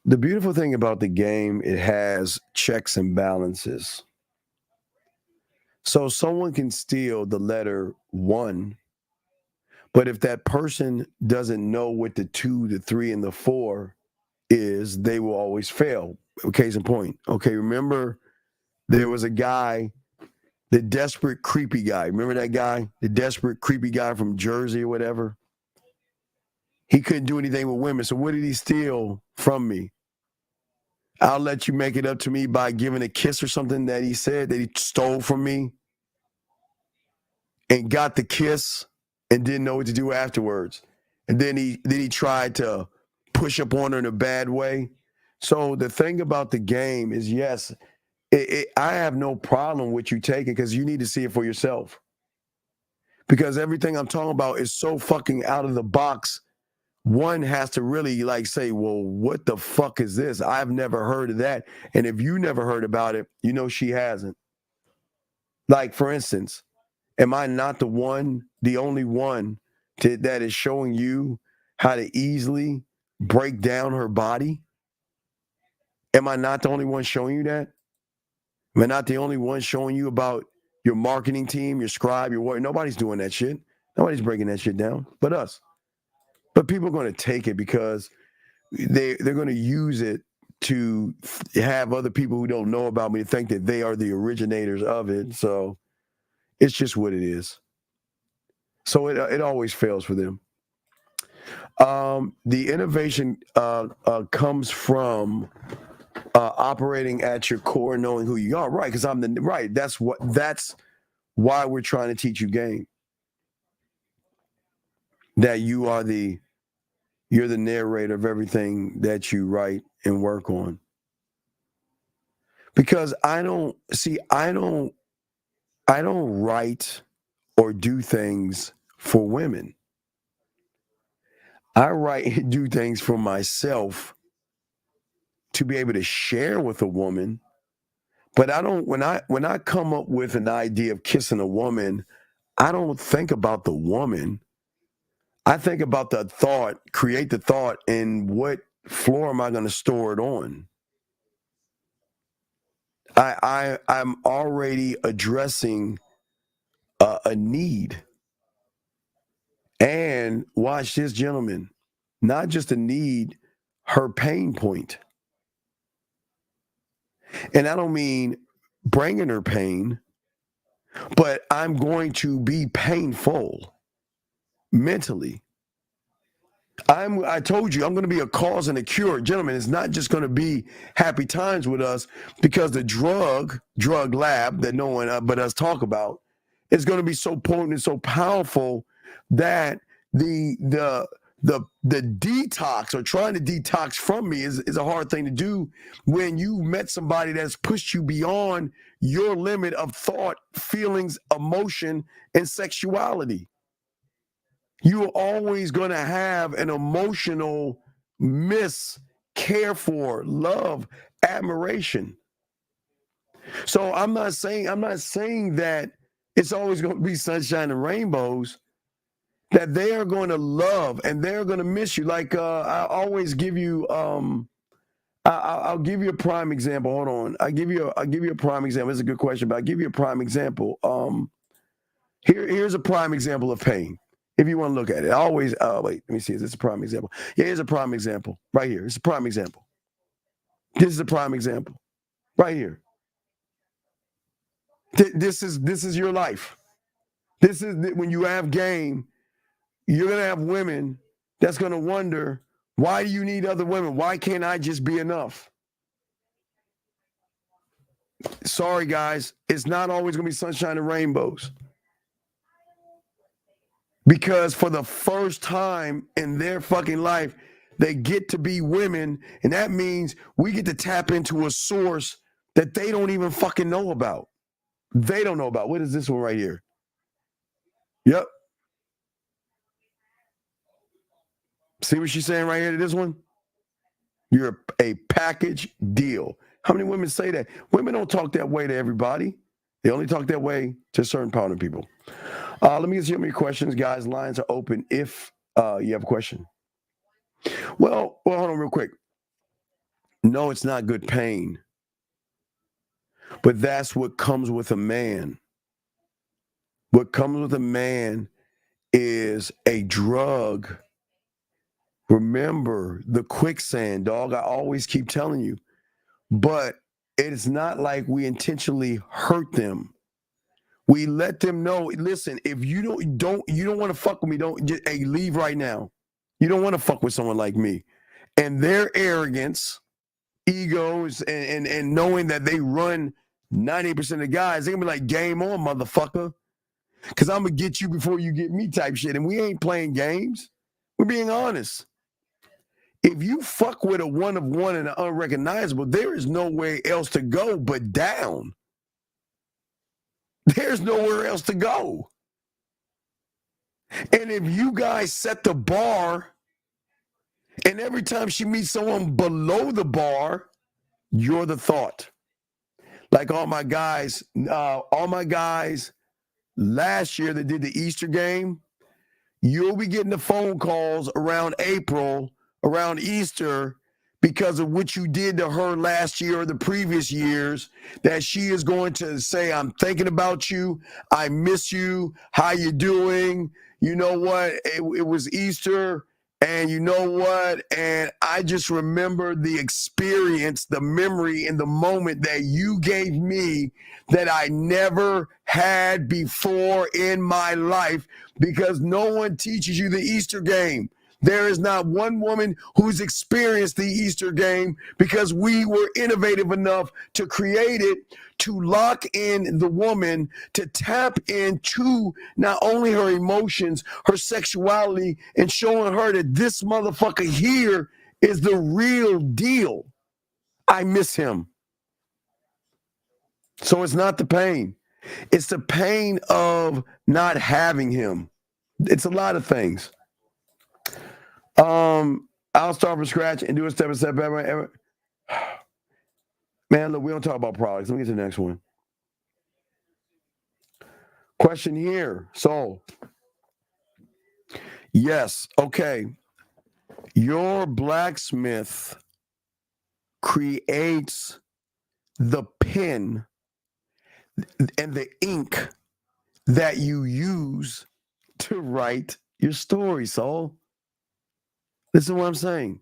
The beautiful thing about the game, it has checks and balances. So someone can steal the letter 1, but if that person doesn't know what the 2, the 3, and the 4 is, they will always fail. Case in point. Okay, remember there was a guy, the desperate, creepy guy. Remember that guy? The desperate, creepy guy from Jersey or whatever? He couldn't do anything with women. So what did he steal from me? I'll let you make it up to me by giving a kiss or something that he said that he stole from me and got the kiss and didn't know what to do afterwards. And then he tried to push up on her in a bad way. So the thing about the game is, yes, I have no problem with you taking, because you need to see it for yourself. Because everything I'm talking about is so fucking out of the box one has to really like say, well, what the fuck is this? I've never heard of that. And if you never heard about it, you know she hasn't. Like, for instance, am I not the only one that is showing you how to easily break down her body? Am I not the only one showing you that? Am I not the only one showing you about your marketing team, your scribe, your what? Nobody's doing that shit. Nobody's breaking that shit down but us. But people are going to take it because they're going to use it to have other people who don't know about me think that they are the originators of it. So it's just what it is. So it always fails for them. The innovation comes from operating at your core, knowing who you are. Right, because I'm the right. That's why we're trying to teach you game. That you're the narrator of everything that you write and work on. Because I don't write or do things for women. I write and do things for myself to be able to share with a woman. But I don't, when I come up with an idea of kissing a woman, I don't think about the woman. I think about the thought, create the thought, and what floor am I going to store it on? I'm already addressing a need. And watch this, gentlemen, not just a need, her pain point. And I don't mean bringing her pain, but I'm going to be painful mentally. I told you I'm going to be a cause and a cure. Gentlemen, it's not just going to be happy times with us because the drug lab that no one but us talk about is going to be so potent and so powerful that the detox or trying to detox from me is a hard thing to do when you met somebody that's pushed you beyond your limit of thought, feelings, emotion, and sexuality. You're always going to have an emotional care for, love, admiration. So I'm not saying that it's always going to be sunshine and rainbows, that they are going to love and they're going to miss you. Like I always give you I'll give you a prime example. Hold on. I'll give you a prime example. It's a good question, but I'll give you a prime example. Here's a prime example of pain. If you want to look at it, always, wait, let me see. Is this a prime example? Yeah, here's a prime example right here. It's a prime example. This is a prime example right here. This is your life. This is when you have game, you're going to have women that's going to wonder, why do you need other women? Why can't I just be enough? Sorry, guys. It's not always going to be sunshine and rainbows. Because for the first time in their fucking life, they get to be women, and that means we get to tap into a source that they don't even fucking know about. They don't know about. What is this one right here? Yep. See what she's saying right here to this one? You're a package deal. How many women say that? Women don't talk that way to everybody. They only talk that way to certain part of people. Let me get some of your questions, guys. Lines are open if you have a question. Well, hold on real quick. No, it's not good pain. But that's what comes with a man. What comes with a man is a drug. Remember the quicksand, dog. I always keep telling you. But it's not like we intentionally hurt them. We let them know, listen, if you don't want to fuck with me, don't just leave right now. You don't want to fuck with someone like me. And their arrogance, egos, and knowing that they run 90% of the guys, they're gonna be like, game on, motherfucker. Cause I'm gonna get you before you get me type shit. And we ain't playing games. We're being honest. If you fuck with a one of one and an unrecognizable, there is nowhere else to go but down. There's nowhere else to go. And if you guys set the bar And every time she meets someone below the bar, you're the thought. Like all my guys last year that did the Easter game, you'll be getting the phone calls around April, around Easter, because of what you did to her last year or the previous years, that she is going to say, I'm thinking about you. I miss you. How you doing? You know what? It was Easter. And you know what? And I just remember the experience, the memory, and the moment that you gave me that I never had before in my life, because no one teaches you the Easter game. There is not one woman who's experienced the Easter game, because we were innovative enough to create it, to lock in the woman, to tap into not only her emotions, her sexuality, and showing her that this motherfucker here is the real deal. I miss him. So it's not the pain. It's the pain of not having him. It's a lot of things. I'll start from scratch and do a step by step. Man, look, we don't talk about products. Let me get to the next one. Question here. So, yes, okay. Your blacksmith creates the pen and the ink that you use to write your story, Saul. Listen to what I'm saying.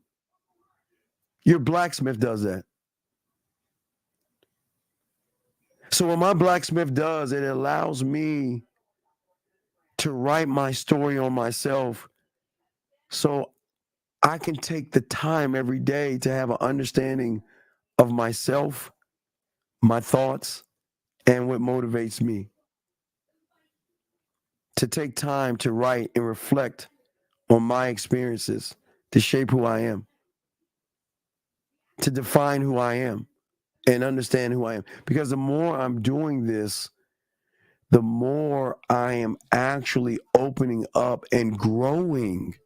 Your blacksmith does that. So what my blacksmith does, it allows me to write my story on myself, so I can take the time every day to have an understanding of myself, my thoughts, and what motivates me. To take time to write and reflect on my experiences, to shape who I am, to define who I am, and understand who I am. Because the more I'm doing this, the more I am actually opening up and growing.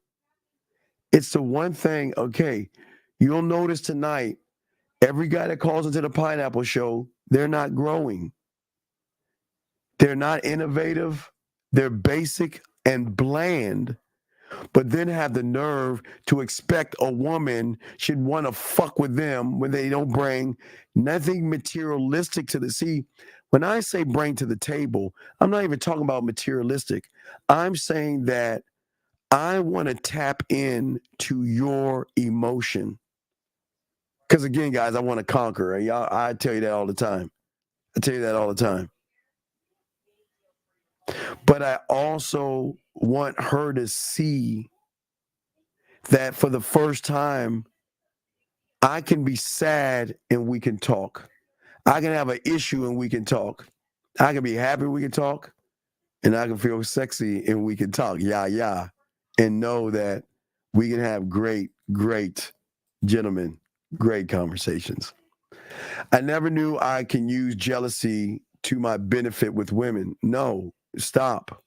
It's the one thing, okay, you'll notice tonight, every guy that calls into the Pineapple Show, they're not growing. They're not innovative. They're basic and bland, but then have the nerve to expect a woman should want to fuck with them when they don't bring nothing materialistic to the... See, when I say bring to the table, I'm not even talking about materialistic. I'm saying that I want to tap in to your emotion. Because again, guys, I want to conquer. I tell you that all the time. But I also want her to see that for the first time, I can be sad and we can talk. I can have an issue and we can talk. I can be happy we can talk. And I can feel sexy and we can talk. Yeah. And know that we can have great gentlemen, great conversations. I never knew I can use jealousy to my benefit with women. No, stop.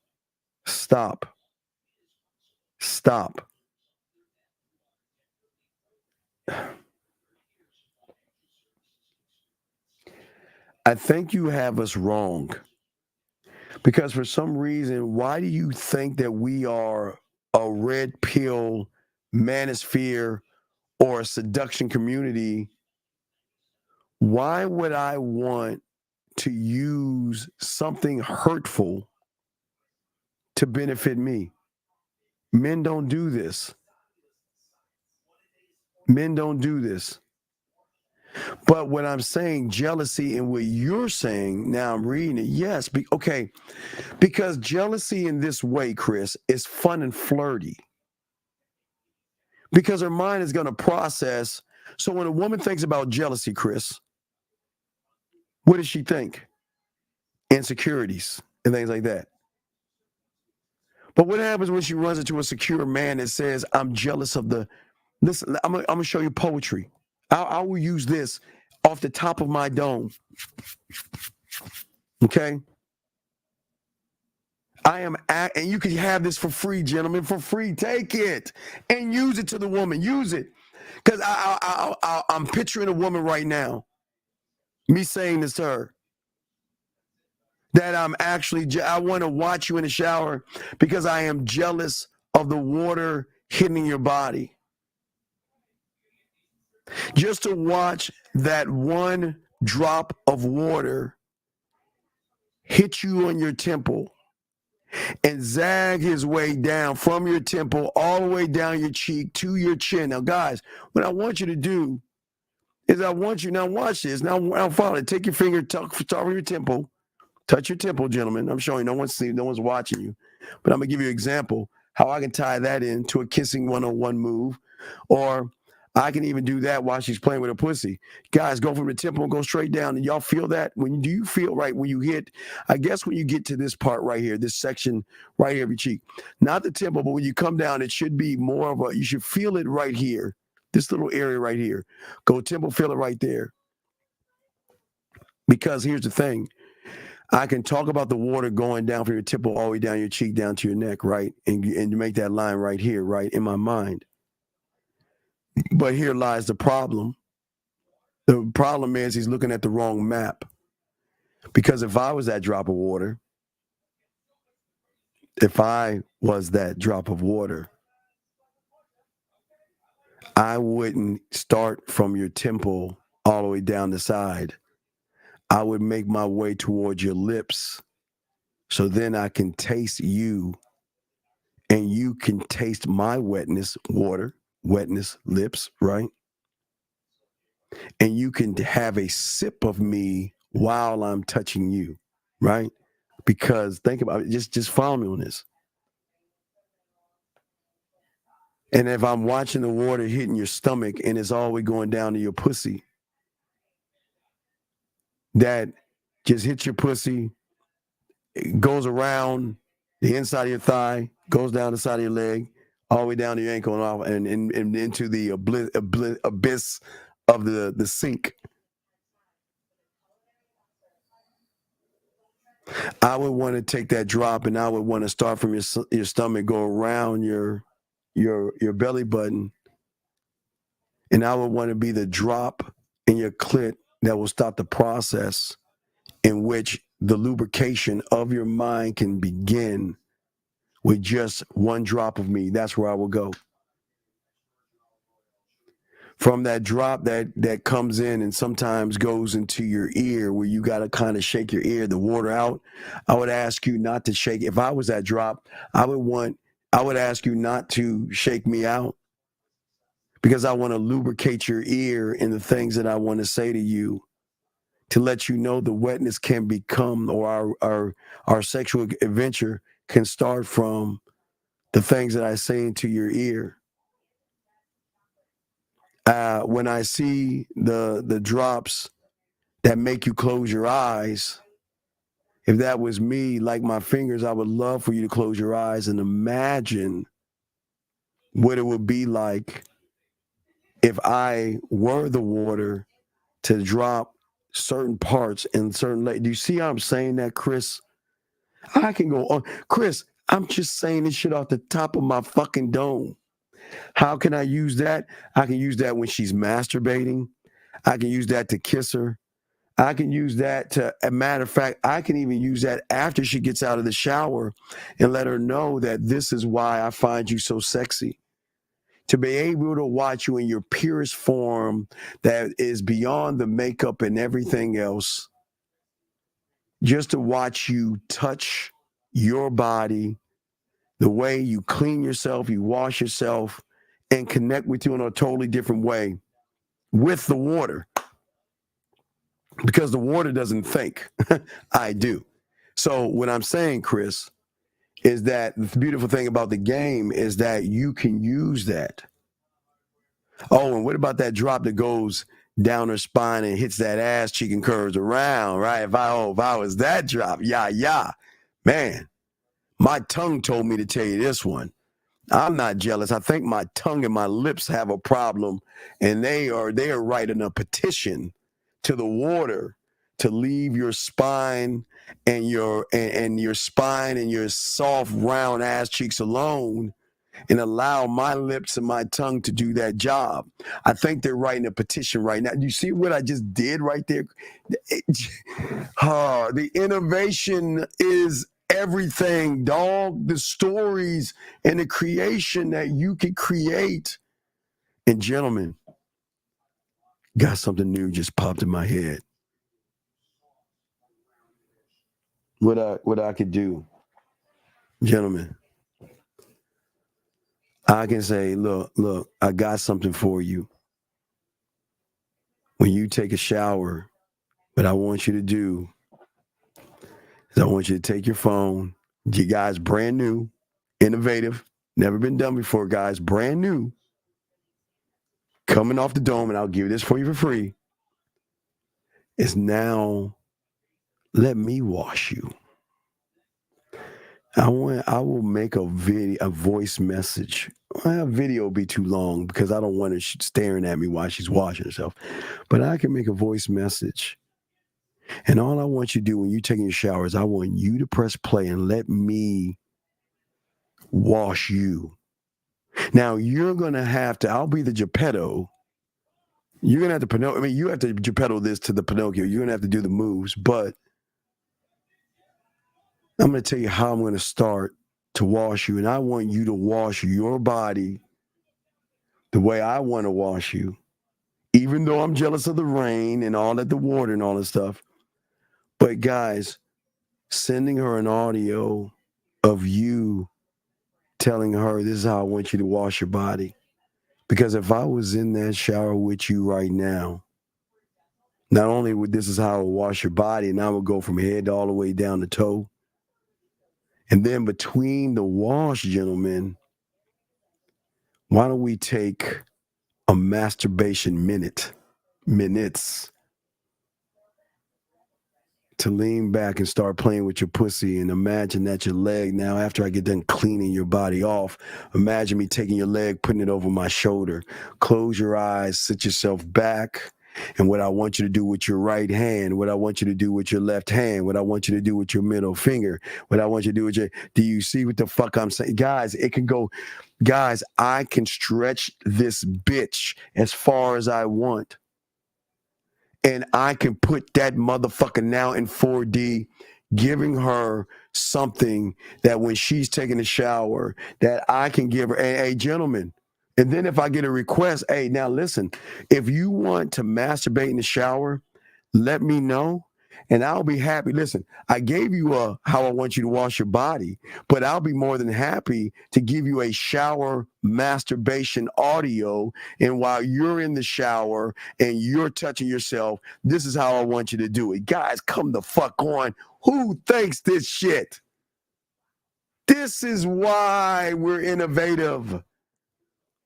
I think you have us wrong, because for some reason, why do you think that we are a red pill manosphere or a seduction community? Why would I want to use something hurtful to benefit me? Men don't do this. But when I'm saying jealousy and what you're saying, now I'm reading it, yes, okay, because jealousy in this way, Chris, is fun and flirty. Because her mind is going to process. So when a woman thinks about jealousy, Chris, what does she think? Insecurities and things like that. But what happens when she runs into a secure man that says, I'm jealous of the... Listen, I'm going to show you poetry. I will use this off the top of my dome. Okay? And you can have this for free, gentlemen, for free. Take it and use it to the woman. Use it. Because I'm picturing a woman right now, me saying this to her, that I want to watch you in the shower because I am jealous of the water hitting your body. Just to watch that one drop of water hit you on your temple and zag his way down from your temple all the way down your cheek to your chin. Now, guys, what I want you to do is I want you, now watch this. Now follow it. Take your finger, talk over your temple. Touch your temple, gentlemen. I'm showing no one's watching you. But I'm going to give you an example how I can tie that into a kissing one-on-one move. Or I can even do that while she's playing with her pussy. Guys, go from the temple and go straight down. And y'all feel that? Do you feel right when you hit, I guess when you get to this part right here, this section right here of your cheek. Not the temple, but when you come down, it should be more of a, you should feel it right here. This little area right here. Go temple, feel it right there. Because here's the thing. I can talk about the water going down from your temple all the way down your cheek, down to your neck, right? And you make that line right here, right, in my mind. But here lies the problem. The problem is he's looking at the wrong map. Because if I was that drop of water, I wouldn't start from your temple all the way down the side. I would make my way towards your lips so then I can taste you and you can taste my wetness, water, wetness, lips, right? And you can have a sip of me while I'm touching you, right? Because think about it, just follow me on this. And if I'm watching the water hitting your stomach and it's all the way going down to your pussy, that just hits your pussy, it goes around the inside of your thigh, goes down the side of your leg, all the way down to your ankle and off, and into the abyss of the sink. I would want to take that drop, and I would want to start from your stomach, go around your belly button, and I would want to be the drop in your clit that will start the process in which the lubrication of your mind can begin with just one drop of me. That's where I will go. From that drop that comes in and sometimes goes into your ear where you got to kind of shake your ear, the water out, I would ask you not to shake. If I was that drop, I would ask you not to shake me out because I want to lubricate your ear in the things that I want to say to you to let you know the wetness can become, or our sexual adventure can start from the things that I say into your ear. When I see the drops that make you close your eyes, if that was me, like my fingers, I would love for you to close your eyes and imagine what it would be like if I were the water to drop certain parts in certain do you see how I'm saying that, Chris? I can go on. Chris, I'm just saying this shit off the top of my fucking dome. How can I use that? I can use that when she's masturbating. I can use that to kiss her. I can use that to, a matter of fact, I can even use that after she gets out of the shower and let her know that this is why I find you so sexy. To be able to watch you in your purest form that is beyond the makeup and everything else. Just to watch you touch your body, the way you clean yourself, you wash yourself, and connect with you in a totally different way with the water. Because the water doesn't think. I do. So what I'm saying, Chris, is that the beautiful thing about the game is that you can use that. Oh, and what about that drop that goes down her spine and hits that ass cheek and curves around, right? If I was that drop, yeah. Man, my tongue told me to tell you this one. I'm not jealous. I think my tongue and my lips have a problem, and they are writing a petition to the water to leave your spine and your spine and your soft round ass cheeks alone and allow my lips and my tongue to do that job. I think they're writing a petition right now. You see what I just did right there? The innovation is everything, dog. The stories and the creation that you can create. And gentlemen, got something new just popped in my head. What I could do, gentlemen, I can say, look, I got something for you. When you take a shower, what I want you to do is I want you to take your phone. You guys, brand new, innovative, never been done before, guys, brand new, coming off the dome, and I'll give this for you for free. Is now, let me wash you. I will make a voice message. A video will be too long because I don't want her staring at me while she's washing herself. But I can make a voice message. And all I want you to do when you're taking your shower is I want you to press play and let me wash you. Now, you're going to have to, I'll be the Geppetto. You're going to have to, you have to Geppetto this to the Pinocchio. You're going to have to do the moves, but I'm going to tell you how I'm going to start to wash you. And I want you to wash your body the way I want to wash you, even though I'm jealous of the rain and all that, the water and all that stuff. But guys, sending her an audio of you telling her this is how I want you to wash your body. Because if I was in that shower with you right now, not only would this is how I would wash your body, and I would go from head all the way down to toe. And then between the wash, gentlemen, why don't we take a masturbation minutes to lean back and start playing with your pussy and imagine that your leg, now after I get done cleaning your body off, imagine me taking your leg, putting it over my shoulder. Close your eyes, sit yourself back. And what I want you to do with your right hand, what I want you to do with your left hand, what I want you to do with your middle finger, what I want you to do with your, do you see what the fuck I'm saying? Guys, it can go, guys, I can stretch this bitch as far as I want. And I can put that motherfucker now in 4D, giving her something that when she's taking a shower, that I can give her, hey, gentlemen. And then if I get a request, hey, now listen, if you want to masturbate in the shower, let me know. And I'll be happy. Listen, I gave you how I want you to wash your body, but I'll be more than happy to give you a shower masturbation audio. And while you're in the shower and you're touching yourself, this is how I want you to do it. Guys, come the fuck on. Who thinks this shit? This is why we're innovative.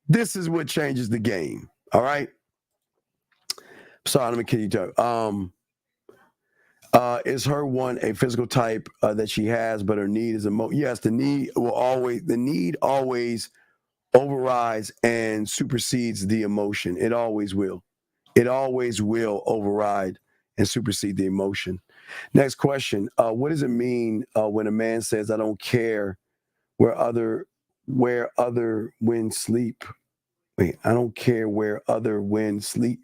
This is what changes the game. All right. Sorry, let me kill you, Doug. Is her one a physical type that she has, but her need is yes, the need always overrides and supersedes the emotion. It always will. It always will override and supersede the emotion. Next question. What does it mean when a man says, I don't care where other women sleep? Wait, I don't care where other women sleep.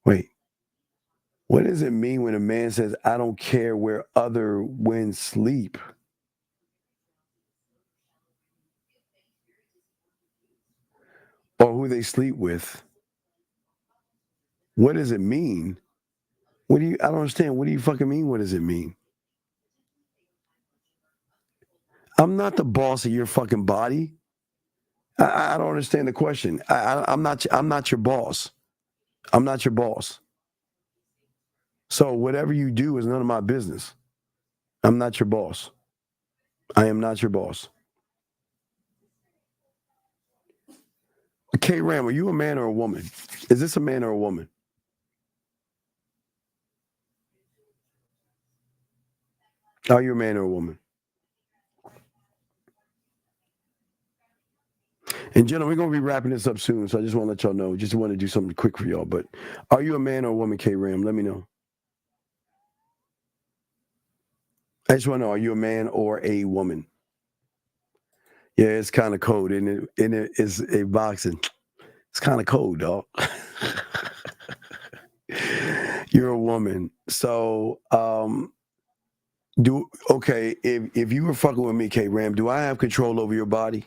Wait. What does it mean when a man says, I don't care where other women sleep? Or who they sleep with? What does it mean? I don't understand. What do you fucking mean? What does it mean? I'm not the boss of your fucking body. I don't understand the question. I'm not your boss. I'm not your boss. So whatever you do is none of my business. I'm not your boss. I am not your boss. K. Ram, are you a man or a woman? Is this a man or a woman? Are you a man or a woman? And gentlemen, we're going to be wrapping this up soon, so I just want to let y'all know. Just want to do something quick for y'all. But are you a man or a woman, K. Ram? Let me know. I just want to know, are you a man or a woman? Yeah, it's kind of cold, and it is a boxing. It's kind of cold, dog. You're a woman, so if you were fucking with me, K Ram, do I have control over your body?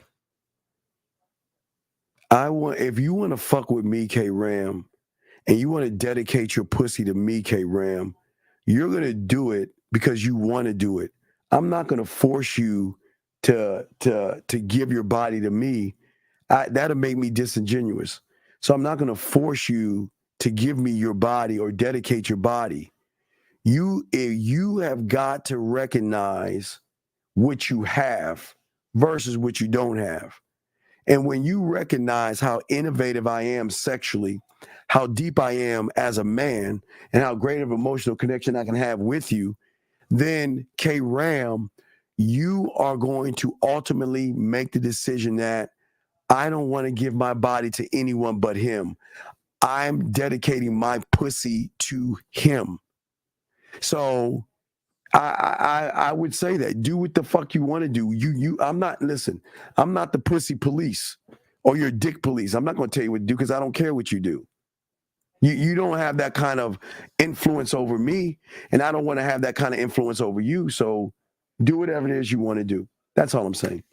If you want to fuck with me, K Ram, and you want to dedicate your pussy to me, K Ram, you're gonna do it because you want to do it. I'm not gonna force you to give your body to me. That'll make me disingenuous. So I'm not gonna force you to give me your body or dedicate your body. You have got to recognize what you have versus what you don't have. And when you recognize how innovative I am sexually, how deep I am as a man, and how great of emotional connection I can have with you, then K Ram, you are going to ultimately make the decision that I don't want to give my body to anyone but him. I'm dedicating my pussy to him. So I would say that do what the fuck you want to do. I'm not the pussy police or your dick police. I'm not going to tell you what to do because I don't care what you do. You don't have that kind of influence over me, and I don't want to have that kind of influence over you. So do whatever it is you want to do. That's all I'm saying.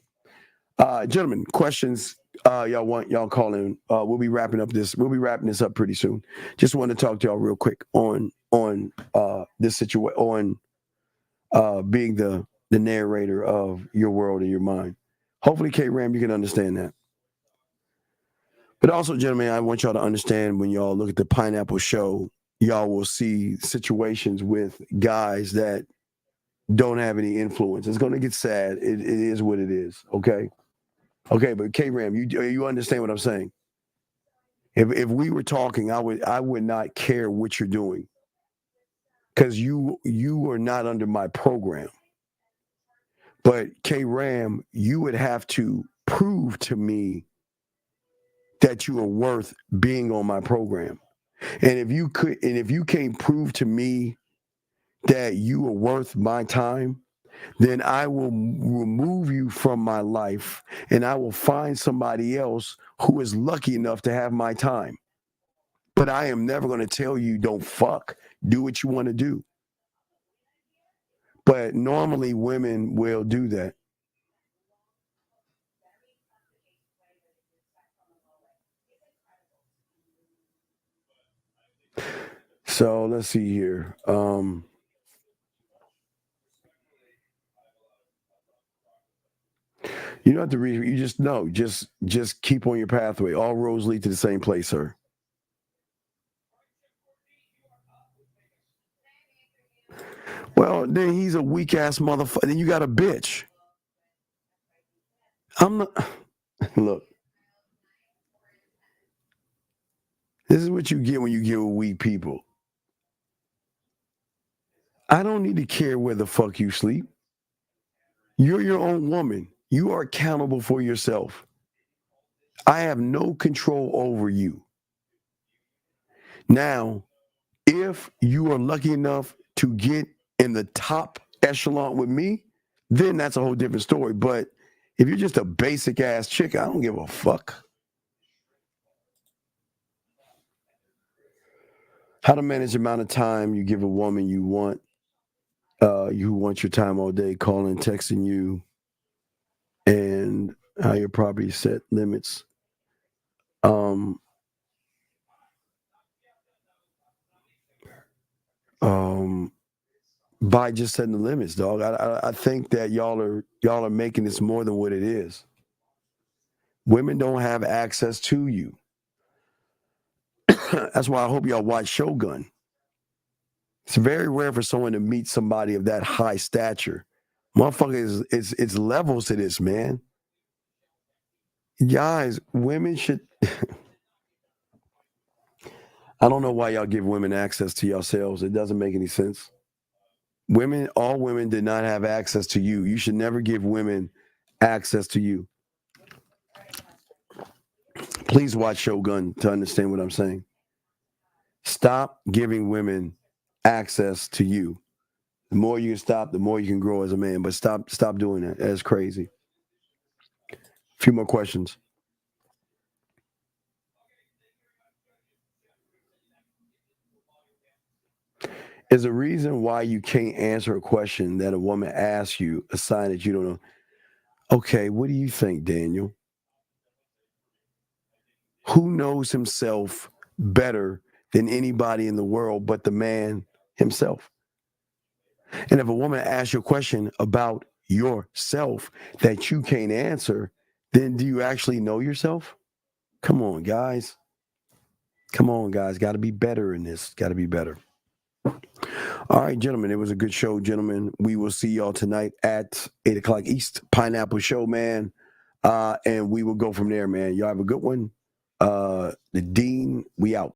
Gentlemen, questions y'all call in. We'll be wrapping this up pretty soon. Just want to talk to y'all real quick on this situation, on being the narrator of your world and your mind. Hopefully, K-Ram, you can understand that. But also, gentlemen, I want y'all to understand when y'all look at the Pineapple Show, y'all will see situations with guys that don't have any influence. It's going to get sad. It is what it is, okay? Okay, but K-Ram, you understand what I'm saying? If we were talking, I would not care what you're doing because you are not under my program. But K-Ram, you would have to prove to me that you are worth being on my program. And if you can't prove to me that you are worth my time, then I will remove you from my life and I will find somebody else who is lucky enough to have my time. But I am never going to tell you don't fuck, do what you want to do. But normally women will do that. So let's see here. You don't have to read. You just know. Just keep on your pathway. All roads lead to the same place, sir. Well, then he's a weak ass motherfucker. Then you got a bitch. I'm not. Look. This is what you get when you get with weak people. I don't need to care where the fuck you sleep. You're your own woman. You are accountable for yourself. I have no control over you. Now, if you are lucky enough to get in the top echelon with me, then that's a whole different story. But if you're just a basic ass chick, I don't give a fuck. How to manage the amount of time you give a woman you want, who wants your time all day, calling, texting you, and how your property set limits. By just setting the limits, dog. I think that y'all are making this more than what it is. Women don't have access to you. That's why I hope y'all watch Shogun. It's very rare for someone to meet somebody of that high stature. Motherfucker, it's levels to this, man. Guys, women should. I don't know why y'all give women access to yourselves. It doesn't make any sense. All women did not have access to you. You should never give women access to you. Please watch Shogun to understand what I'm saying. Stop giving women access to you. The more you can stop, the more you can grow as a man. But stop doing that. That's crazy. A few more questions. Is the reason why you can't answer a question that a woman asks you a sign that you don't know? Okay, what do you think, Daniel? Who knows himself better than anybody in the world but the man himself? And if a woman asks you a question about yourself that you can't answer, then do you actually know yourself? Come on, guys. Come on, guys. Got to be better in this. Got to be better. All right, gentlemen. It was a good show, gentlemen. We will see y'all tonight at 8 o'clock East. Pineapple Show, man. And we will go from there, man. Y'all have a good one. The Dean, we out.